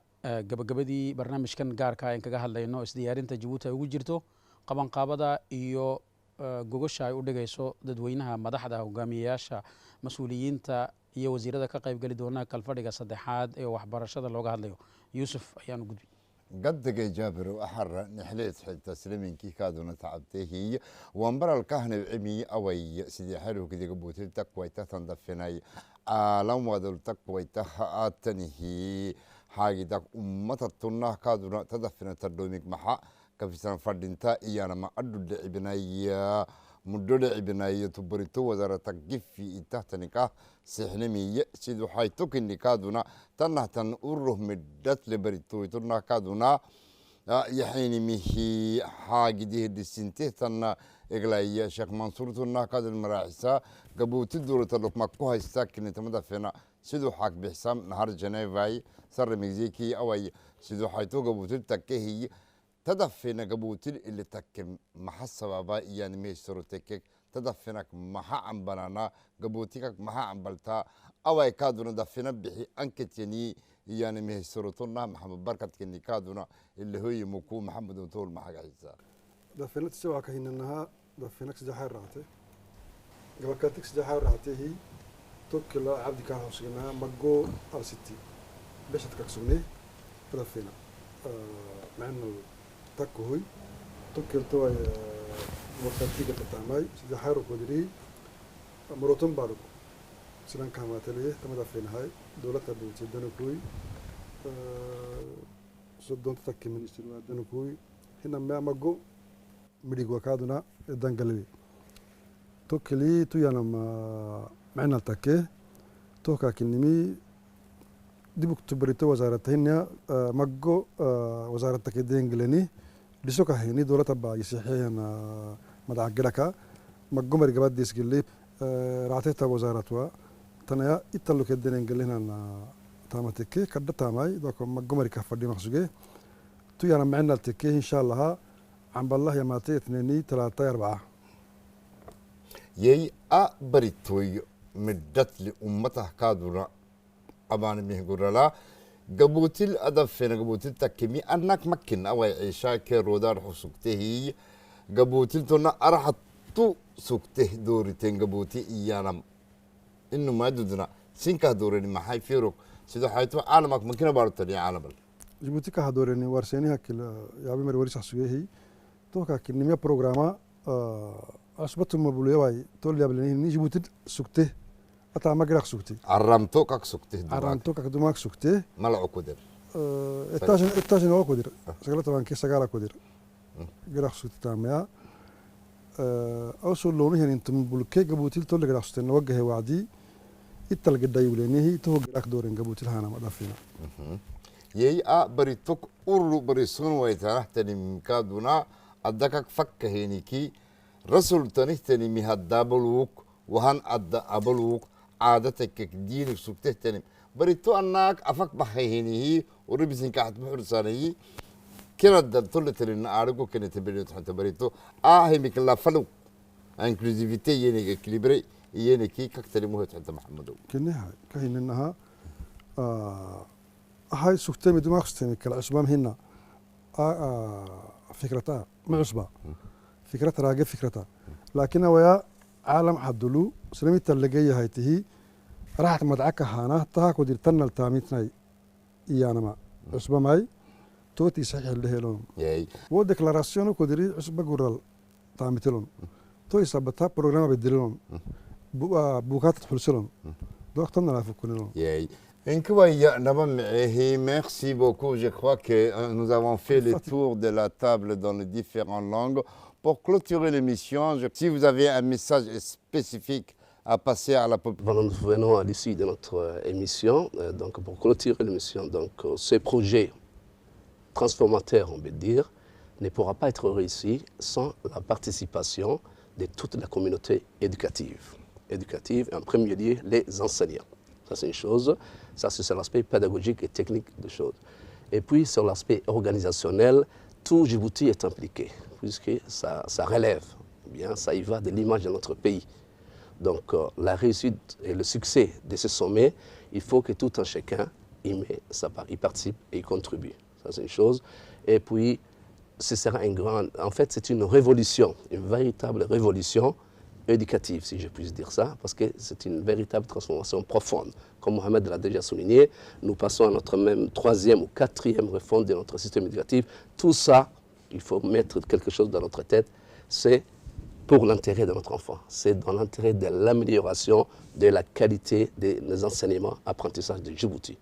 gabagabadii barnaamijkan gaarka ah kaga hadlayno isdiyaarinta Djibouti ay ugu jirto qabanqaabada iyo gogosha ay u dhigayso dadweynaha madaxda hogaamiyayaasha mas'uuliyiinta iyo wasiirada ka qayb gali doona kalfadhiga saddexaad ee waxbarashada looga hadlayo Yusuf ayaan gudbi قدك جابر وأحر نحليت حتى سلمينكي كادونا تعبتيه وانبرا الكهنة عمي أوي سيدي حلو كذي قبوت التقوى تتنضفناي عالم ودل تقوى تهاتنهي حاجة دك أمة التناه كادونا تدفنا تدوميك محا كفسان فردينتا إيانا ما أدو دعبناي مدو دعبناي تبريتو وزارة تقفي تحتنكا سحنمي سيدو حيتوك إني كادونا تنه تنقره مدت لبريتو تنه كادونا يحيني ميهي حاجة دي السنتي تنه إغلاي شيخ منصور تنه كاد المراحسة قبوتي دورة اللوك مكوها يستاكن تمدفنا سيدو حاك بحسام نهار جنيفاي سر مكزيكي أوي سيدو حيتو قبوتي تكيهي تدفنا قبوتي اللي تكم محسبة با يعني ميشترو تكيك تدفنك محا عن بنانا قبوتيك محا عن بلتا أوي كادونا دفنا بحي أنكت يعني ميشتروتنا محمد بركة كني كادونا اللي هو مكو محمد وطول محا عيسى دفنت سوا كهيننها دفنك سجحار راتي قبل كاتك سجحار راتي هي توكل عبد كاهوسنا مجو الستي باش تكسوني دفنا معنا تكوي توكل توي وقتي كتاماي سجحار كودري مروتون بارو سلان كاماتلي تمدفن هاي دولة بوتي دنكوي صدون تتكي من استلوا دنكوي هنا ما مجو مريقوا كادونا الدنقلي توكلي تويانا ما معنا التكي توكا كنمي دبك تبريتو وزارتهن مجو وزارة كدين جلني بسوكا هني دولة تبع يسيحين مدعجركا مجو مرجبات ديس جلي رعتها وزارتها تنايا يتلو كدين جلنا تامتكي كده تاماي دوكم مجو مريكا فدي مخزوجي تو يعني معنا التكي إن شاء الله عم بالله يا ماتي 2 3 4 يي أبريتوي مدت لأمته كادونا أبان مهجورلا قبوتل أدفنا قبوتل تكمي أنك مكن أو عيشا كرودار حسوكته قبوتل تونا أرحتو سوكته دورتين قبوتي إيانا إنه ما دودنا سينكا دورني ما حي فيروك سيدو حيتو عالمك ممكن بارتني عالم جيبوتي كهدورني ورسيني هكل يا أبي مري وريش حسويه تو كاكل نميا بروجراما أصبت مبلوي واي تقول لي قبل نيجي بوتد سكته أتا ما قرأ سكتي عرمتو كاك سكته عرمتو كاك دماغ سكته ملعو كدر التاجن هو كدر سجلت طبعا كيس سجالة كدر قرأ سكتي تاميا أوصل لونه يعني أنتم بلوكي قبوتيل تقول لي قرأ سكتي نوجه وعدي يتلقى دايوليني هي تو قرأ دورين قبوتيل هانا ما دافينا يي بريتوك أورو بريسون ويتراه تاني مكادونا أدكك فك هينيكي رسول تاني مهدابلوك وهن أدى أبلوك عادتك دينك سكته تاني بريتو أنك أفك بحيهنه وربسين كحت محرسانه كنا دلتولة لنا أرجو كنا تبريتو حتى بريتو هي مكلا فلو انكلوزيفيتي يعني إكليبري يعني كي كتر مهت حتى محمدو كنها كهين إنها هاي سكته بدماغ ستمي كلا أسبام هنا فكرتها معصبة فكرة راجع فكرتها لكن ويا عالم حدلو سلمي تلقيه هايته راحت مدعك هانا تهاكو دير تنل تاميتناي إيانا ما عصبة ماي توتي صحيح اللي هلون و ديكلاراسيونو كودري عصبة قرال تاميتلون توي سابتها بروغراما بدلون بوكات تحلسلون دو اختمنا لا فكونلون Merci beaucoup. Je crois que nous avons fait le tour de la table dans les différentes langues. Pour clôturer l'émission, si vous avez un message spécifique à passer à la population. Nous venons à l'issue de notre émission. Donc pour clôturer l'émission, donc ce projet transformateur, on peut dire, ne pourra pas être réussi sans la participation de toute la communauté éducative. Éducative, en premier lieu, les enseignants. Ça, c'est une chose. Ça, c'est sur l'aspect pédagogique et technique des choses. Et puis, sur l'aspect organisationnel, tout Djibouti est impliqué, puisque ça relève, bien, ça y va de l'image de notre pays. Donc, la réussite et le succès de ce sommet, il faut que tout un chacun y met sa part, y participe et y contribue. Ça, c'est une chose. Et puis, ce sera un grand... En fait, c'est une révolution, une véritable révolution éducative, si je puis dire ça, parce que c'est une véritable transformation profonde. Comme Mohamed l'a déjà souligné, nous passons à notre même 3e ou 4e réforme de notre système éducatif. Tout ça, il faut mettre quelque chose dans notre tête, c'est pour l'intérêt de notre enfant. C'est dans l'intérêt de l'amélioration de la qualité des enseignements, apprentissage de Djibouti.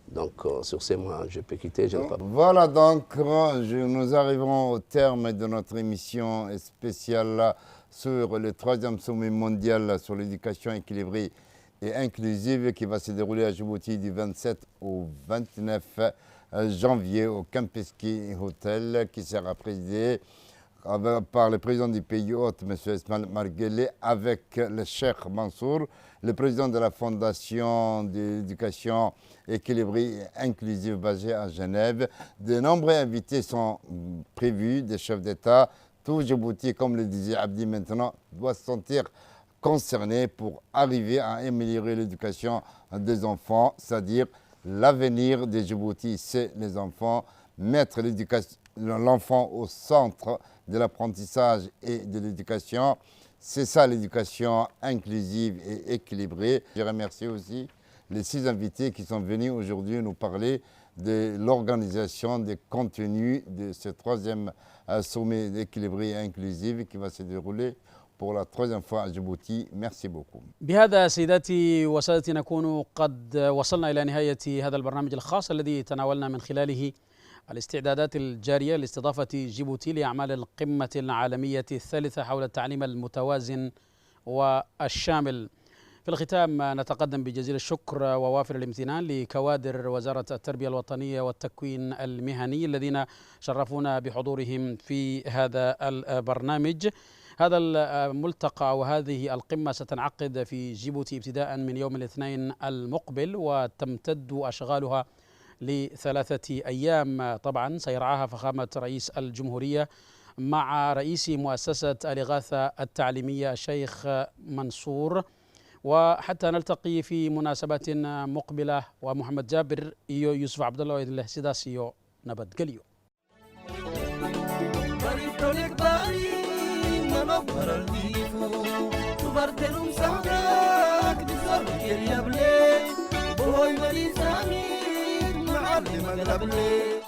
Donc, sur ces mots, je peux quitter. Voilà, donc, nous arrivons au terme de notre émission spéciale sur le 3e sommet mondial sur l'éducation équilibrée et inclusive qui va se dérouler à Djibouti du 27 au 29 janvier au Kempinski Hotel, qui sera présidé par le président du pays hôte, M. Ismail Marguelé, avec le Cheikh Mansour, le président de la Fondation d'éducation équilibrée et inclusive basée à Genève. De nombreux invités sont prévus, des chefs d'État. Tout Djibouti, comme le disait Abdi maintenant, doit se sentir concerné pour arriver à améliorer l'éducation des enfants, c'est-à-dire l'avenir de Djibouti, c'est les enfants, mettre l'enfant au centre de l'apprentissage et de l'éducation. C'est ça l'éducation inclusive et équilibrée. Je remercie aussi les 6 invités qui sont venus aujourd'hui nous parler de l'organisation des contenus de ce 3e sommet équilibré et inclusif qui va se dérouler pour la 3e fois à Djibouti. Merci beaucoup. بهذا سيداتي وسادتي نكون قد وصلنا إلى نهاية هذا البرنامج الخاص الذي تناولنا من خلاله الاستعدادات الجارية لاستضافة جيبوتي لأعمال القمة العالمية الثالثة حول التعليم المتوازن والشامل. في الختام نتقدم بجزيل الشكر ووافر الامتنان لكوادر وزارة التربية الوطنية والتكوين المهني الذين شرفونا بحضورهم في هذا البرنامج. هذا الملتقى وهذه القمة ستنعقد في جيبوتي ابتداء من يوم الاثنين المقبل، وتمتد أشغالها ل3 أيام. طبعا سيرعاها فخامة رئيس الجمهورية مع رئيس مؤسسة الإغاثة التعليمية الشيخ منصور. وحتى نلتقي في مناسبات مقبلة، ومحمد جابر إيو يوسف عبد الله وإذن الله سيداسيو نبت قليو. معلم